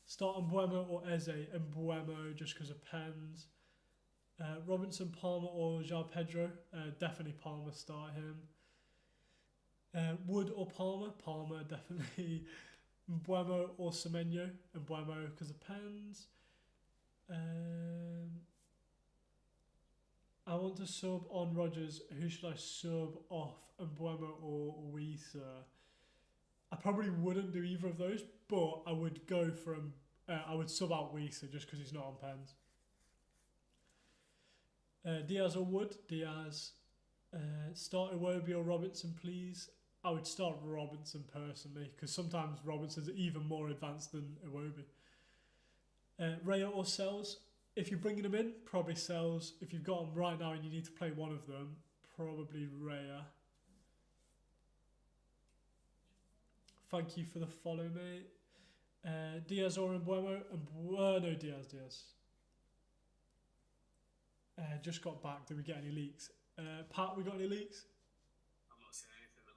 Start Mbuemo or Eze? Mbuemo, just because of pens. Robinson, Palmer or João Pedro? Definitely Palmer, start him. Wood or Palmer? Palmer, definitely. Mbuemo or Semenyo? Mbuemo because of pens. I want to sub on Rodgers. Who should I sub off? Mbuemo or Wisa? I probably wouldn't do either of those, but I would go for him. I would sub out Wisa just because he's not on pens. Diaz or Wood? Diaz. Start Iwobi or Robinson, please. I would start Robinson personally because sometimes Robinson's even more advanced than Iwobi. Raya or Sells? If you're bringing them in, probably Sells. If you've got them right now and you need to play one of them, probably Raya. Thank you for the follow, mate. Diaz or Mbuemo? No, Diaz. Just got back. Did we get any leaks? Pat, we got any leaks? I'm not seeing anything at the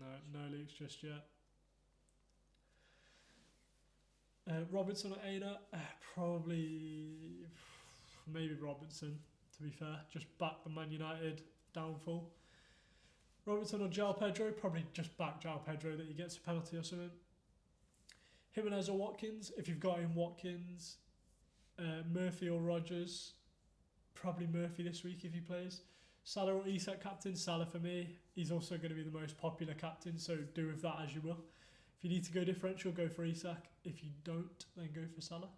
moment. No leaks just yet. Robinson or Aina? Probably, maybe Robinson, to be fair. Just back the Man United downfall. Robinson or João Pedro? Probably just back João Pedro that he gets a penalty or something. Jimenez or Watkins? If you've got him, Watkins. Murphy or Rodgers? Probably Murphy this week if he plays. Salah or Isak captain? Salah for me. He's also going to be the most popular captain, so do with that as you will. If you need to go differential, go for Isak. If you don't, then go for Salah.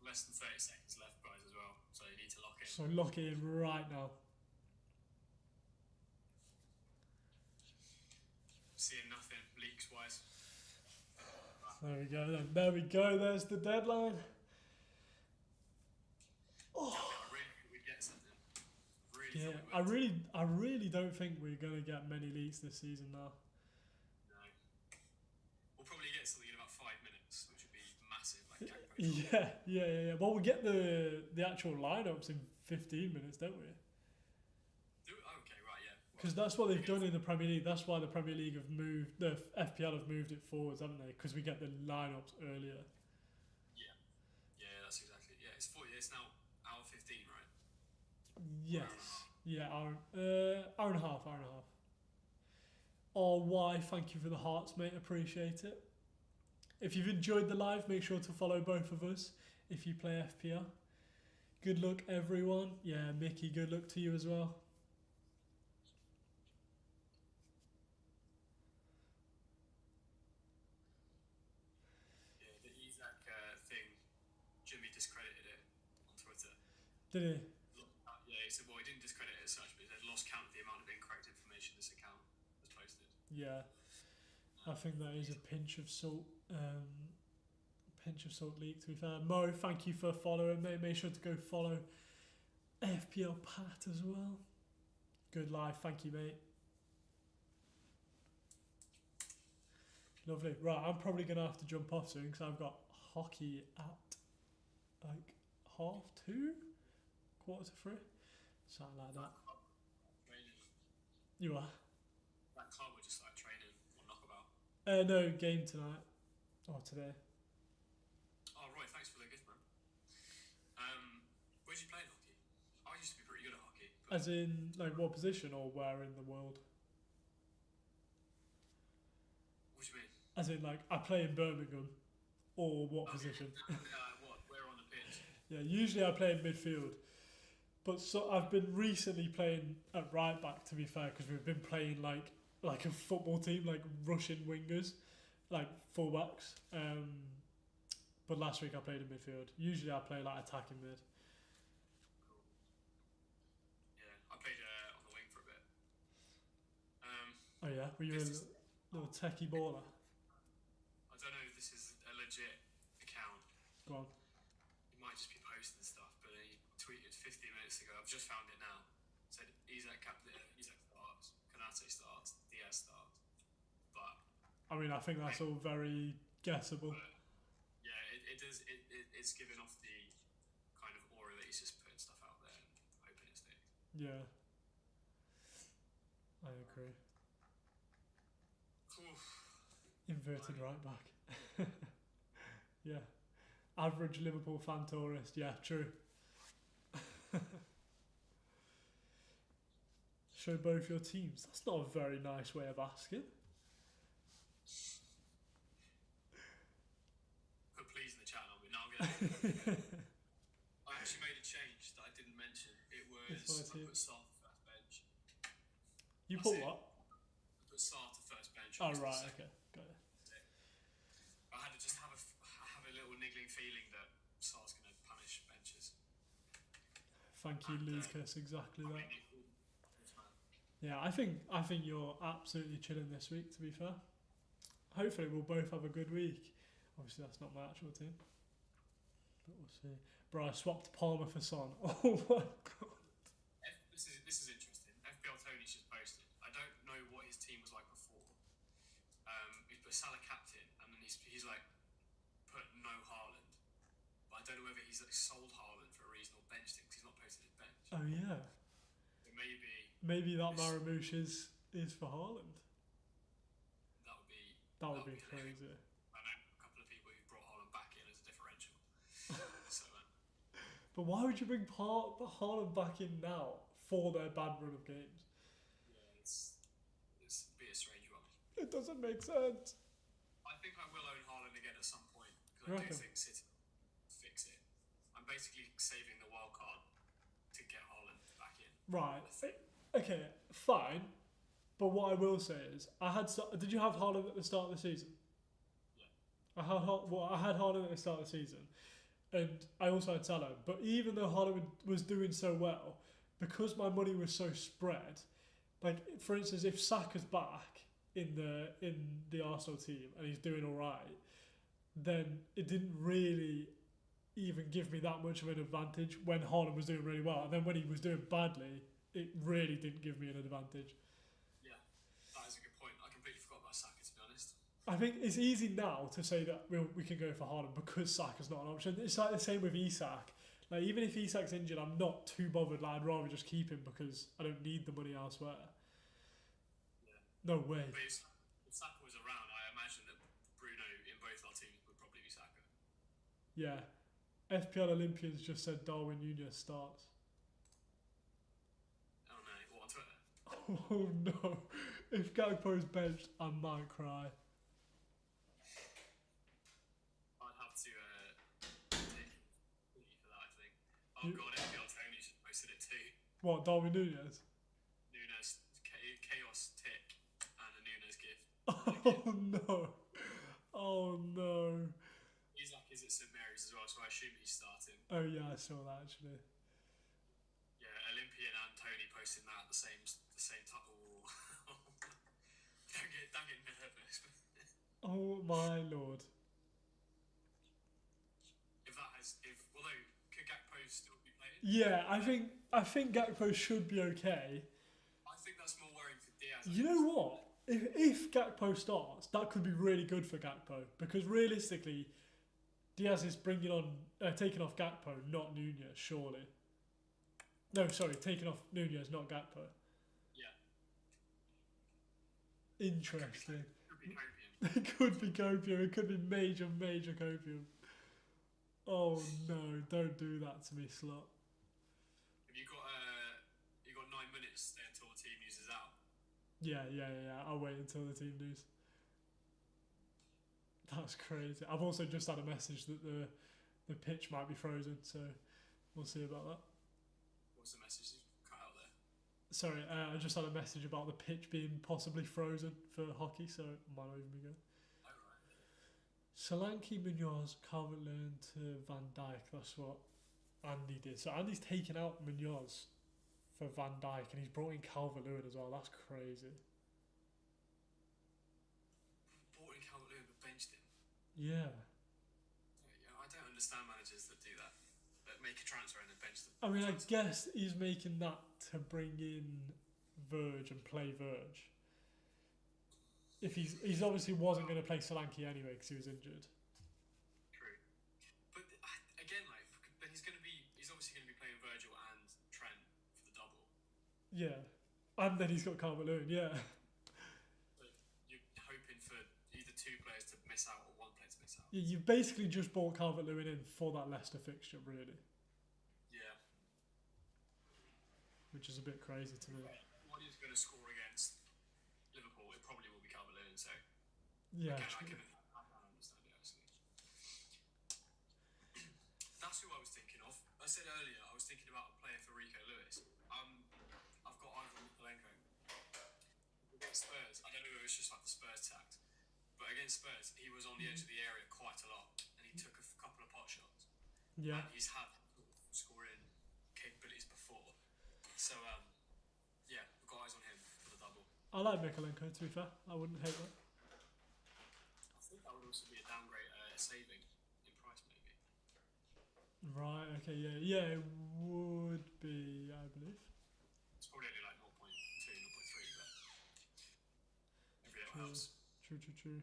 Less than 30 seconds left, guys, as well, so you need to lock it. So lock it in right now. Seeing nothing leaks-wise. There we go then. There we go. There's the deadline. Oh. I really think we'd get something. I really don't think we're going to get many leaks this season now. No. We'll probably get something in about 5 minutes, which would be massive, like Gakpo. Yeah. Well, we get the actual lineups in 15 minutes, don't we? Okay, right, yeah. Because that's what they've done in the Premier League. That's why the Premier League have moved, the FPL have moved it forwards, haven't they? Because we get the lineups earlier. Yeah, that's exactly. Yeah, it's now hour 15, right? Yes. Yeah, hour and a half. Or why? Thank you for the hearts, mate. Appreciate it. If you've enjoyed the live, make sure to follow both of us if you play FPL. Good luck, everyone. Yeah, Mickey, good luck to you as well. Yeah, the Isak thing, Jimmy discredited it on Twitter. Did he? Yeah, he said, well, he didn't discredit it as such, but he said lost count of the amount of incorrect information this account was posted. Yeah, I think that is a pinch of salt. Leak, to be fair. Mo, thank you for following, mate. Make sure to go follow FPL Pat as well. Good live, thank you, mate. Lovely. Right, I'm probably going to have to jump off soon because I've got hockey at like 2:30, 2:45, something like that. Training. You are? That club were just like training or knockabout. No, game tonight. Or today. Oh, Roy, thanks for the gift, man. Where'd you play in hockey? I used to be pretty good at hockey. As in, like, what position or where in the world? What do you mean? As in, like, I play in Birmingham. Or what position? What? Where on the pitch? Yeah, usually I play in midfield. But so I've been recently playing at right back, to be fair, because we've been playing like a football team, like Russian wingers, like fullbacks. But last week I played in midfield. Usually I play like attacking mid. Cool. Yeah, I played on the wing for a bit. Oh yeah, were you a little techie baller? I don't know if this is a legit account. Go on. He might just be posting stuff, but he tweeted 50 minutes ago. I've just found it now. Said Isaac starts, Konate starts, Diaz starts. But I mean, I think that's all very guessable. yeah, it does. It's giving off the kind of aura that he's just putting stuff out there and hoping it sticks. Yeah, I agree. Oof. Inverted right back. Yeah. Average Liverpool fan tourist. Yeah, true. Show both your teams. That's not a very nice way of asking. Put please in the chat, and now I'm gonna. I actually made a change that I didn't mention. It was I put Sarr to first bench. You That's put it. what? I put Sarr to first bench. Oh right, okay, got it. I had to just have a little niggling feeling that Sarr's going to punish benches. Thank you, And, Lucas. Exactly that. man. Yeah, I think you're absolutely chilling this week. To be fair, hopefully we'll both have a good week. Obviously, that's not my actual team, but we'll see. Bro, I swapped Palmer for Son. Oh my god. This is interesting. FPL Tony's just posted. I don't know what his team was like before. He's put Salah captain, and then he's like put no Haaland. But I don't know whether he's like sold Haaland for a reason or benched him because he's not posted his bench. Oh yeah. So maybe that Maramouche is for Haaland. That would be crazy. I know a couple of people who brought Haaland back in as a differential. So. But why would you bring Haaland back in now for their bad run of games? Yeah, it's a bit a strange one. It doesn't make sense. I think I will own Haaland again at some point because I do think City fix it. I'm basically saving the wild card to get Haaland back in. Right. Okay. Fine. But what I will say is, did you have Haaland at the start of the season? Yeah. I had Haaland at the start of the season, and I also had Salah. But even though Haaland was doing so well, because my money was so spread, like for instance, if Saka's back in the Arsenal team and he's doing all right, then it didn't really even give me that much of an advantage when Haaland was doing really well, and then when he was doing badly, it really didn't give me an advantage. Yeah, that is a good point. I completely forgot about Saka, to be honest. I think it's easy now to say that we can go for Haaland because Saka's not an option. It's like the same with Isak. Like even if Isak's injured, I'm not too bothered. Like, I'd rather just keep him because I don't need the money elsewhere. Yeah. No way. But if Saka was around, I imagine that Bruno in both our teams would probably be Saka. Yeah. FPL Olympians just said Darwin Núñez starts. Oh no, what, on Twitter? Oh no. If Gakpo's benched, I might cry. I'd have to take for that, I think. Oh god, FPL Tony just posted it too. What, Darwin Núñez? Núñez, Chaos Tick, and a Núñez gift. Oh no. Oh no. Isaac is at St Mary's as well, so I assume he's starting. Oh yeah, I saw that actually. Yeah, Olympian and Tony posting that at the same time. Don't get nervous. Oh my lord. Although could Gakpo still be playing? Yeah, I think Gakpo should be okay. I think that's more worrying for Diaz. You know what? If Gakpo starts, that could be really good for Gakpo because realistically, Diaz is taking off Gakpo, not Núñez, surely. No, sorry, taking off Núñez, not Gakpo. Yeah. Interesting. Could be copium. It could be major copium. Oh no, don't do that to me, slut. Have you got 9 minutes there until the team news is out? Yeah. I'll wait until the team news. That's crazy. I've also just had a message that the pitch might be frozen, so we'll see about that. What's the message you cut out there? Sorry, I just had a message about the pitch being possibly frozen for hockey, so it might not even be good. Oh, right. Solanke, Munoz, Calvert-Lewin to Van Dijk. That's what Andy did. So Andy's taken out Munoz for Van Dijk, and he's brought in Calvert-Lewin as well. That's crazy. Brought in Calvert-Lewin but benched him. Yeah. I don't understand managers that do that. That make a transfer and then bench the. I mean, I transfer. guess he's making that to bring in Verge and play Verge. If he's obviously wasn't going to play Solanke anyway because he was injured. True, but again, like, but he's obviously going to be playing Virgil and Trent for the double. Yeah, and then he's got Calvert-Lewin. Yeah. So you're hoping for either two players to miss out or one player to miss out. Yeah, you've basically just bought Calvert-Lewin in for that Leicester fixture, really, Yeah. which is a bit crazy to me. What he's going to score against Liverpool, it probably will be Calvert-Lewin. So Yeah. again, True. I can understand it actually. That's who I was thinking of. I said earlier I was thinking about a player for Rico Lewis. I've got Ivan Mikolenko against Spurs. I don't know if it was just like the Spurs tact, but against Spurs he was on the edge of the area quite a lot, and he took a couple of pot shots. Yeah. And he's had scoring capabilities before. So yeah, we've got eyes on him for the double. I like Mikolenko, to be fair. I wouldn't hate that. I think that would also be a downgrade, saving in price maybe. Right. Okay. Yeah. Yeah. It would be, I believe. It's probably only like 0.2, 0.3, but every little True. helps. True.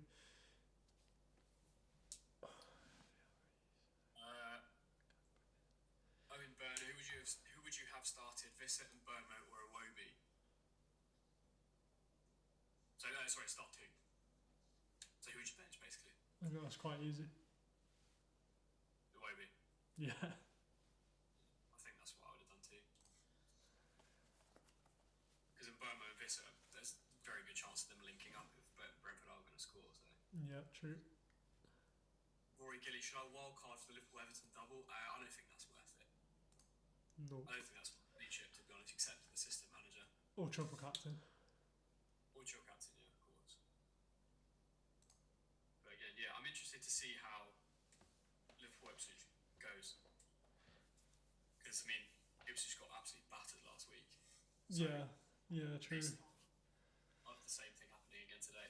Owen Byrne, who would you have started? Visser and Burmo or Iwobi? So sorry, start two. So who would you bench basically? I think that's quite easy. Iwobi. Yeah. I think that's what I would have done too. Because in Burmo and Visser, there's a very good chance of them linking up if Brentford are going to score. So Yeah. True. Rory Gilly, should I wildcard for the Liverpool Everton double? I don't think that's worth it. No. I don't think that's any chip, to be honest, except for the system manager. Or triple captain. Or your captain, yeah, of course. But again, yeah, I'm interested to see how Liverpool Ipswich goes. Because, I mean, Ipswich got absolutely battered last week. So Yeah. Yeah. True. I have the same thing happening again today.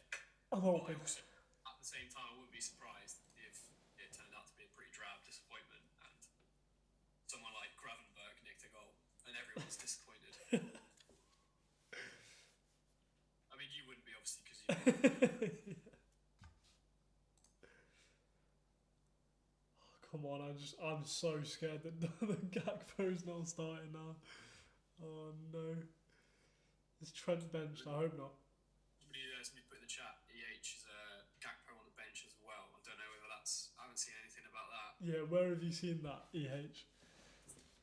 I'm But I hoping. also, at the same time, I wouldn't be surprised if it turned out to be a pretty drab disappointment and someone like Gravenberg nicked a goal and everyone's disappointed. I mean, you wouldn't be, obviously, because you. Come on, I'm so scared that the Gakpo's not starting now. Oh no. Is Trent benched? I hope not. Somebody put in the chat, EH is Gakpo on the bench as well. I don't know whether that's. I haven't seen anything about that. Yeah, where have you seen that, EH?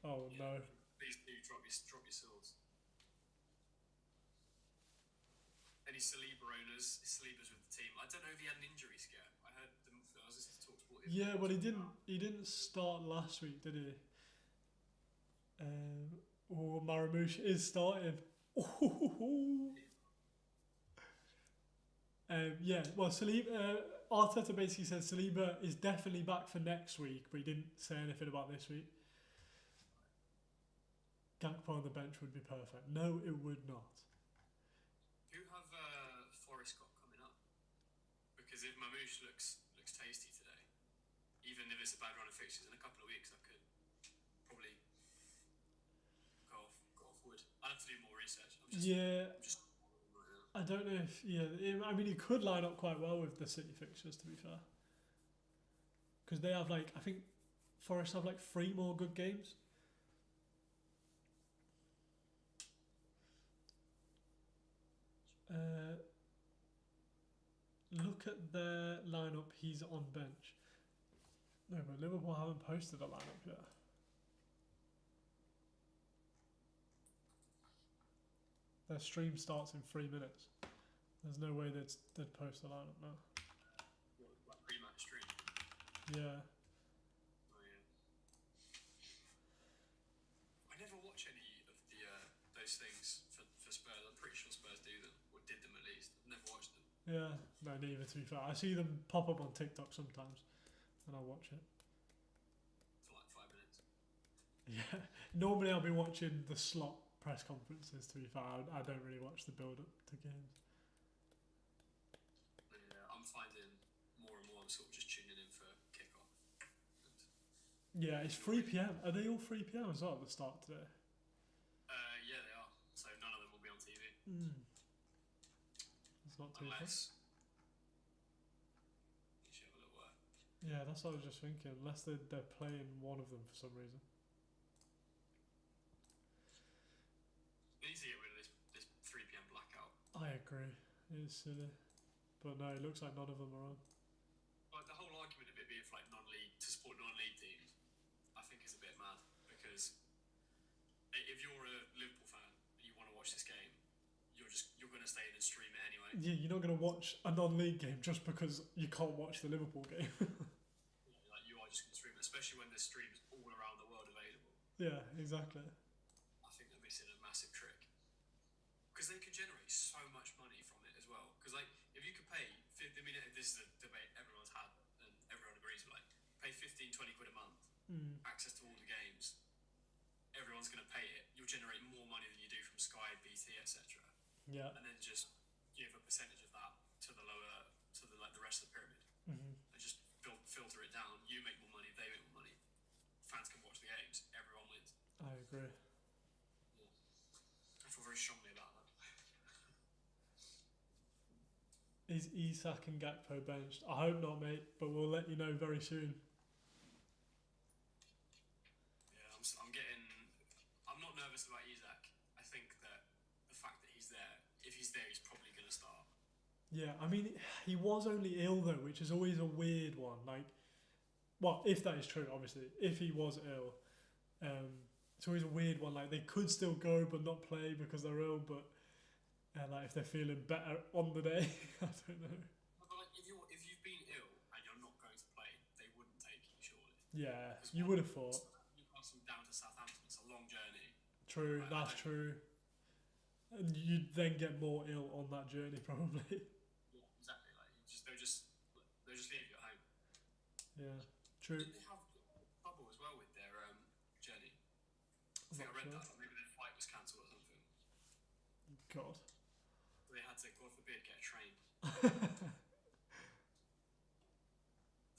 Oh Yeah. no. Please do drop your swords. Any Saliba owners? Saliba's with the team. I don't know if he had an injury scare. I heard them. I was listening to TalkSport. Yeah, well he didn't start last week, did he? Marmouche is starting. Yeah, well Saliba, Arteta basically said Saliba is definitely back for next week, but he didn't say anything about this week. Gakpo on the bench would be perfect. No, it would not. Who have Forest got coming up? Because if Mamouche looks tasty today, even if it's a bad run of fixtures in a couple of weeks, I could probably go off wood. I have to do more research. I'm just I don't know if I mean he could line up quite well with the City fixtures, to be fair, because they have I think Forest have 3 more good games. Look at their lineup. He's on bench. No, but Liverpool haven't posted a lineup yet. Their stream starts in 3 minutes. There's no way they'd post a lineup now. Like pre-match stream. Yeah. Oh yeah. I never watch any of the those things for Spurs. I'm pretty sure Spurs do them, or did them at least. I've never watched them. Yeah, no, neither, to be fair. I see them pop up on TikTok sometimes, and I'll watch it. For like 5 minutes. Yeah, normally I'll be watching the slot press conferences, to be fair. I don't really watch the build-up to games. Yeah, I'm finding more and more I'm sort of just tuning in for kickoff. And Yeah, it's 3 p.m. Are they all 3 p.m. as well at the start today? Yeah, they are. So none of them will be on TV. It's not too fun. Unless. You should have a little word. Yeah, that's what I was just thinking. Unless they're playing one of them for some reason. They need to get rid of this 3 p.m. blackout. I agree. It's silly. But no, it looks like none of them are on. Like the whole argument of it being for like non-league to support non-league teams, I think is a bit mad because if you're a Liverpool fan and you want to watch this game, you're going to stay in and stream it anyway. Yeah, you're not going to watch a non-league game just because you can't watch the Liverpool game. Like you are just going to stream it, especially when there's streams all around the world available. Yeah, exactly. I think they're missing a massive trick because they could generate so much money from it as well. Because like if you could pay, I mean, this is a debate everyone's had and everyone agrees with. Like pay 15, 20 quid a month, access to all the games. Everyone's going to pay it. You'll generate more money than you do from Sky, BT, etc. Yeah. And then just give a percentage of that to the rest of the pyramid, and just filter it down. You make more money, they make more money. Fans can watch the games. Everyone wins. I agree. Yeah. I feel very strongly about that. Is Isak and Gakpo benched? I hope not, mate, but we'll let you know very soon. Yeah, I'm not nervous about Isak. I think that the fact that he's there, if he's there, he's probably going to start. Yeah, I mean, he was only ill though, which is always a weird one. Like, well, if that is true, obviously, if he was ill, it's always a weird one. Like, they could still go but not play because they're ill, but like if they're feeling better on the day, I don't know. But like, if you've been ill and you're not going to play, they wouldn't take you surely. Yeah, you would have thought. Newcastle down to Southampton, it's a long journey. True, that's true. And you'd then get more ill on that journey, probably. Yeah, exactly. Like they'll just leave you at home. Yeah, true. Didn't they have trouble as well with their journey? I think I read that. Like maybe their flight was cancelled or something. God. They had to, God forbid, get a train.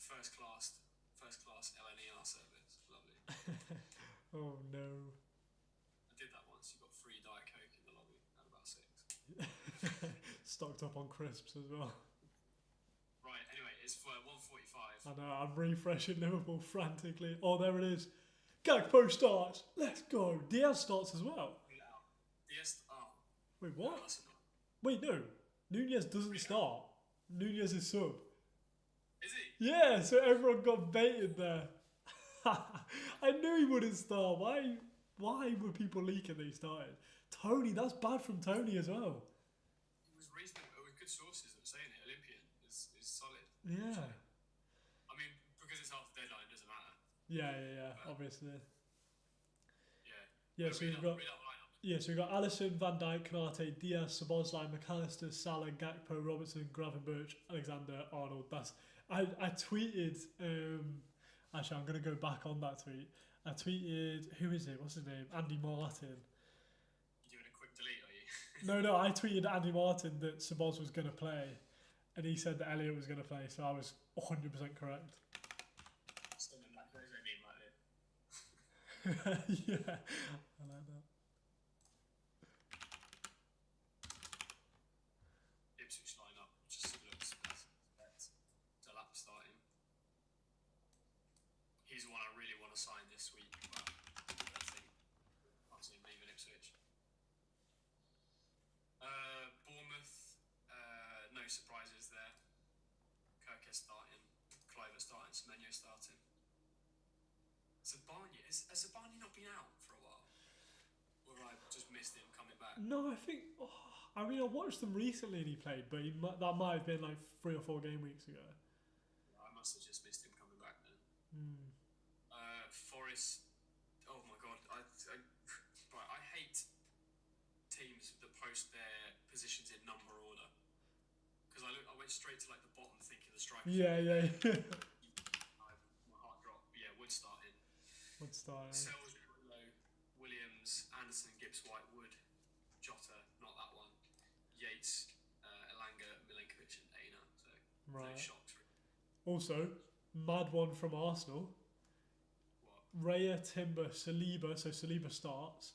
First class LNER service. Lovely. Oh no. I did that once. You got free Diet Coke in the lobby at about 6. Stocked up on crisps as well. Right, anyway, it's for 1:45. I know, I'm refreshing Liverpool frantically. Oh, there it is. Gakpo starts. Let's go. Diaz starts as well. Yes. Oh. Wait, what? No, that's not. Wait, no. Nunez doesn't start. Nunez is sub. Is he? Yeah, so everyone got baited there. I knew he wouldn't start. Why were people leaking that he started? Tony, that's bad from Tony as well. It was reasonable. With good sources that were saying it. Olympian is solid. Yeah. I mean, because it's after deadline, it doesn't matter. Yeah, obviously. Yeah. So we've got... Yeah, so we've got Alisson, Van Dijk, Kanate, Diaz, Szoboszlai, McAllister, Salah, Gakpo, Robertson, Gravenberch, Alexander, Arnold. I tweeted, actually I'm going to go back on that tweet. I tweeted, who is it? What's his name? Andy Martin. You doing a quick delete, are you? No, I tweeted Andy Martin that Szoboszlai was going to play, and he said that Elliot was going to play, so I was 100% correct. Sending that goes I mean like this. Yeah, I like that. Ipswich line up just looks best. Delap starting. He's the one I really want to sign this week, but I think I'll see him leaving Ipswich. Bournemouth, no surprises there. Kirkes starting, Kluivert starting, Semenyo starting. Zabani, has Zabani not been out for a while? Or I just missed him coming back? No, I think... I mean, I watched them recently and he played, but that might have been like 3 or 4 game weeks ago. I must have just missed him coming back then. Forest, oh my god, I hate teams that post their positions in number order. Because I went straight to like the bottom thinking the striker. Yeah. My heart dropped. But yeah, Wood starting. Wood starting. Sells, Williams, Anderson, Gibbs, White, Wood, Jota, not that one. Yates, Elanga, Milinkovic, and Aina. So no shocks really. Also, mad one from Arsenal. What? Raya, Timber, Saliba. So Saliba starts.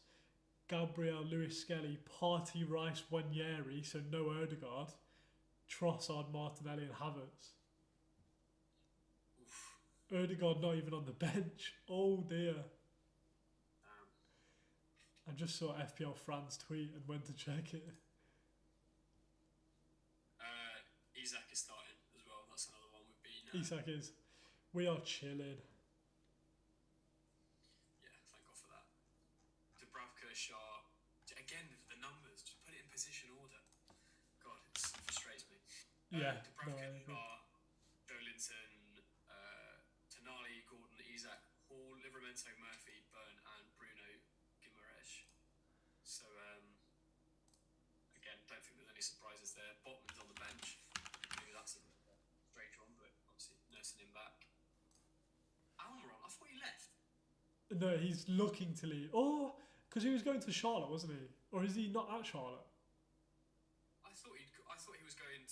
Gabriel, Lewis Skelly, Partey, Rice, Wanyeri. So no Odegaard. Trossard, Martinelli, and Havertz. Oof. Odegaard not even on the bench. Oh dear. I just saw FPL France tweet and went to check it. Isak is starting as well. That's another one we've been. Isak is. We are chilling. Yeah, thank God for that. Dubravka, Shah. Again, the numbers. Just put it in position order. God, it frustrates me. Yeah. Dubravka, Shah, Joelinton, Tonali, Gordon, Isak, Hall, Livramento, Murphy, Byrne, and Bruno Guimaraes. So, again, don't think there's any surprises there. Botman's on the bench. Maybe that's a strange one, but obviously nursing him back. Almiron, I thought he left. No, he's looking to leave. Oh, because he was going to Charlotte, wasn't he? Or is he not at Charlotte? I thought he was going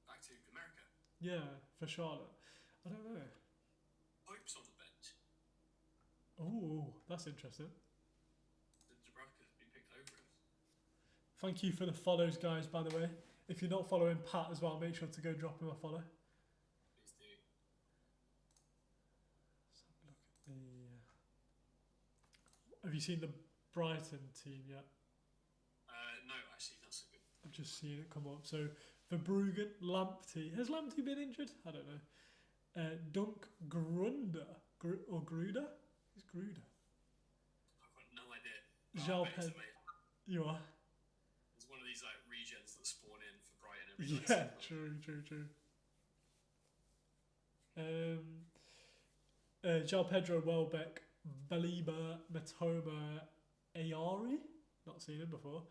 back to America. Yeah, for Charlotte. I don't know. Pope's on the bench. Oh, that's interesting. Dubravka's been picked over him. Thank you for the follows, guys, by the way. If you're not following Pat as well, make sure to go drop him a follow. Please do. Let's have a look at the... Have you seen the Brighton team yet? No, actually, not so good. I've just seen it come up. So, Verbruggen, Lamptey. Has Lamptey been injured? I don't know. Dunk Grunder. Or Gruder? Who's Gruder? I've got no idea. João Pedro. You are? It's one of these like regens that spawn in for Brighton every time. True. João Pedro, Welbeck, Baliba, Matoma, Ayari. Not seen him before.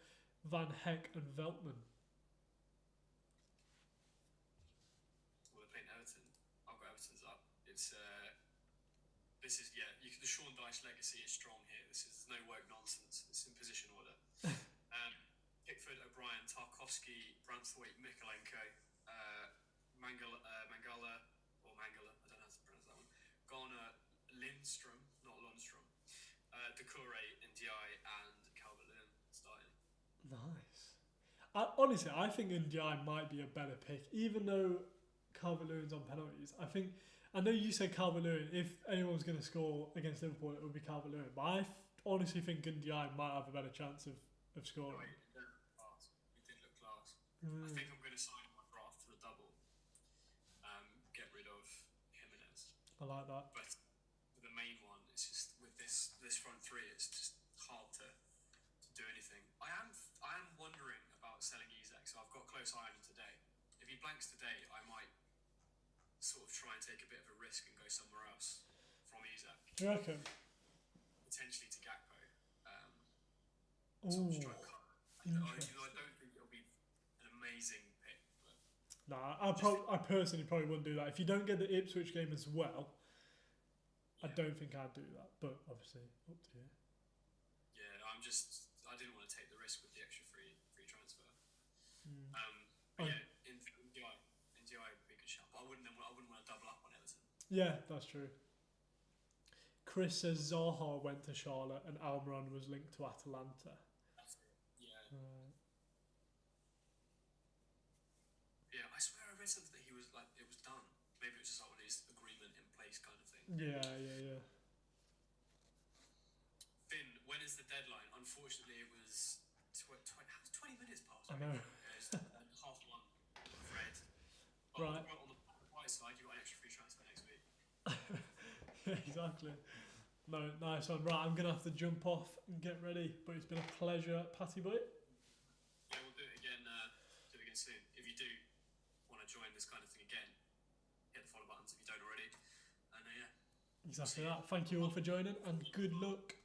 Van Heck and Veltman. Well, they're playing Everton. I've got Everton's up. It's this is the Sean Dyche legacy is strong here. There's no woke nonsense. It's in position order. Pickford, O'Brien, Tarkovsky, Branthwaite, Mikolenko, Mangala, I don't know how to pronounce that one. Garner, Lindstrom, not Lundstrom, Decore, Ndiaye, and Calvert-Lewin starting. Nice. Honestly, I think Ndiaye might be a better pick, even though Calvert-Lewin's on penalties. I know you said Calvert-Lewin. If anyone's going to score against Liverpool, it would be Calvert-Lewin. But I honestly think Ndiaye might have a better chance of scoring. Right, he did look class. I think I'm going to sign my draft for the double. Get rid of Jimenez. I like that. But the main one, it's just with this front three, it's just hard to do anything. I am wondering about selling Isak, so I've got a close eye on him today. If he blanks today, I might sort of try and take a bit of a risk and go somewhere else from Isak. Do you reckon? Potentially to Gakpo. Ooh, I don't think it'll be an amazing pick. But I personally probably wouldn't do that. If you don't get the Ipswich game as well, I don't think I'd do that. But obviously, up to you. Yeah, I didn't want to take the risk with the extra free transfer. Ndiaye would be a good shot, but I wouldn't want to double up on Everton. Yeah, that's true. Chris says Zaha went to Charlotte and Almiron was linked to Atalanta. That's it. Yeah. Yeah, I swear I read something that he was like it was done. Maybe it was just like one of these agreement in place kind of thing. Yeah. Finn, when is the deadline? Unfortunately, it was 20 minutes past. I know. It was 1:30. I've read. Right. On the right side, you got an extra free transfer next week. Yeah, exactly. No, nice one. Right, I'm going to have to jump off and get ready. But it's been a pleasure, Patty Boy. Yeah, we'll do it again soon. If you do want to join this kind of thing again, hit the follow buttons if you don't already. And Exactly that. Thank you all for joining and good luck.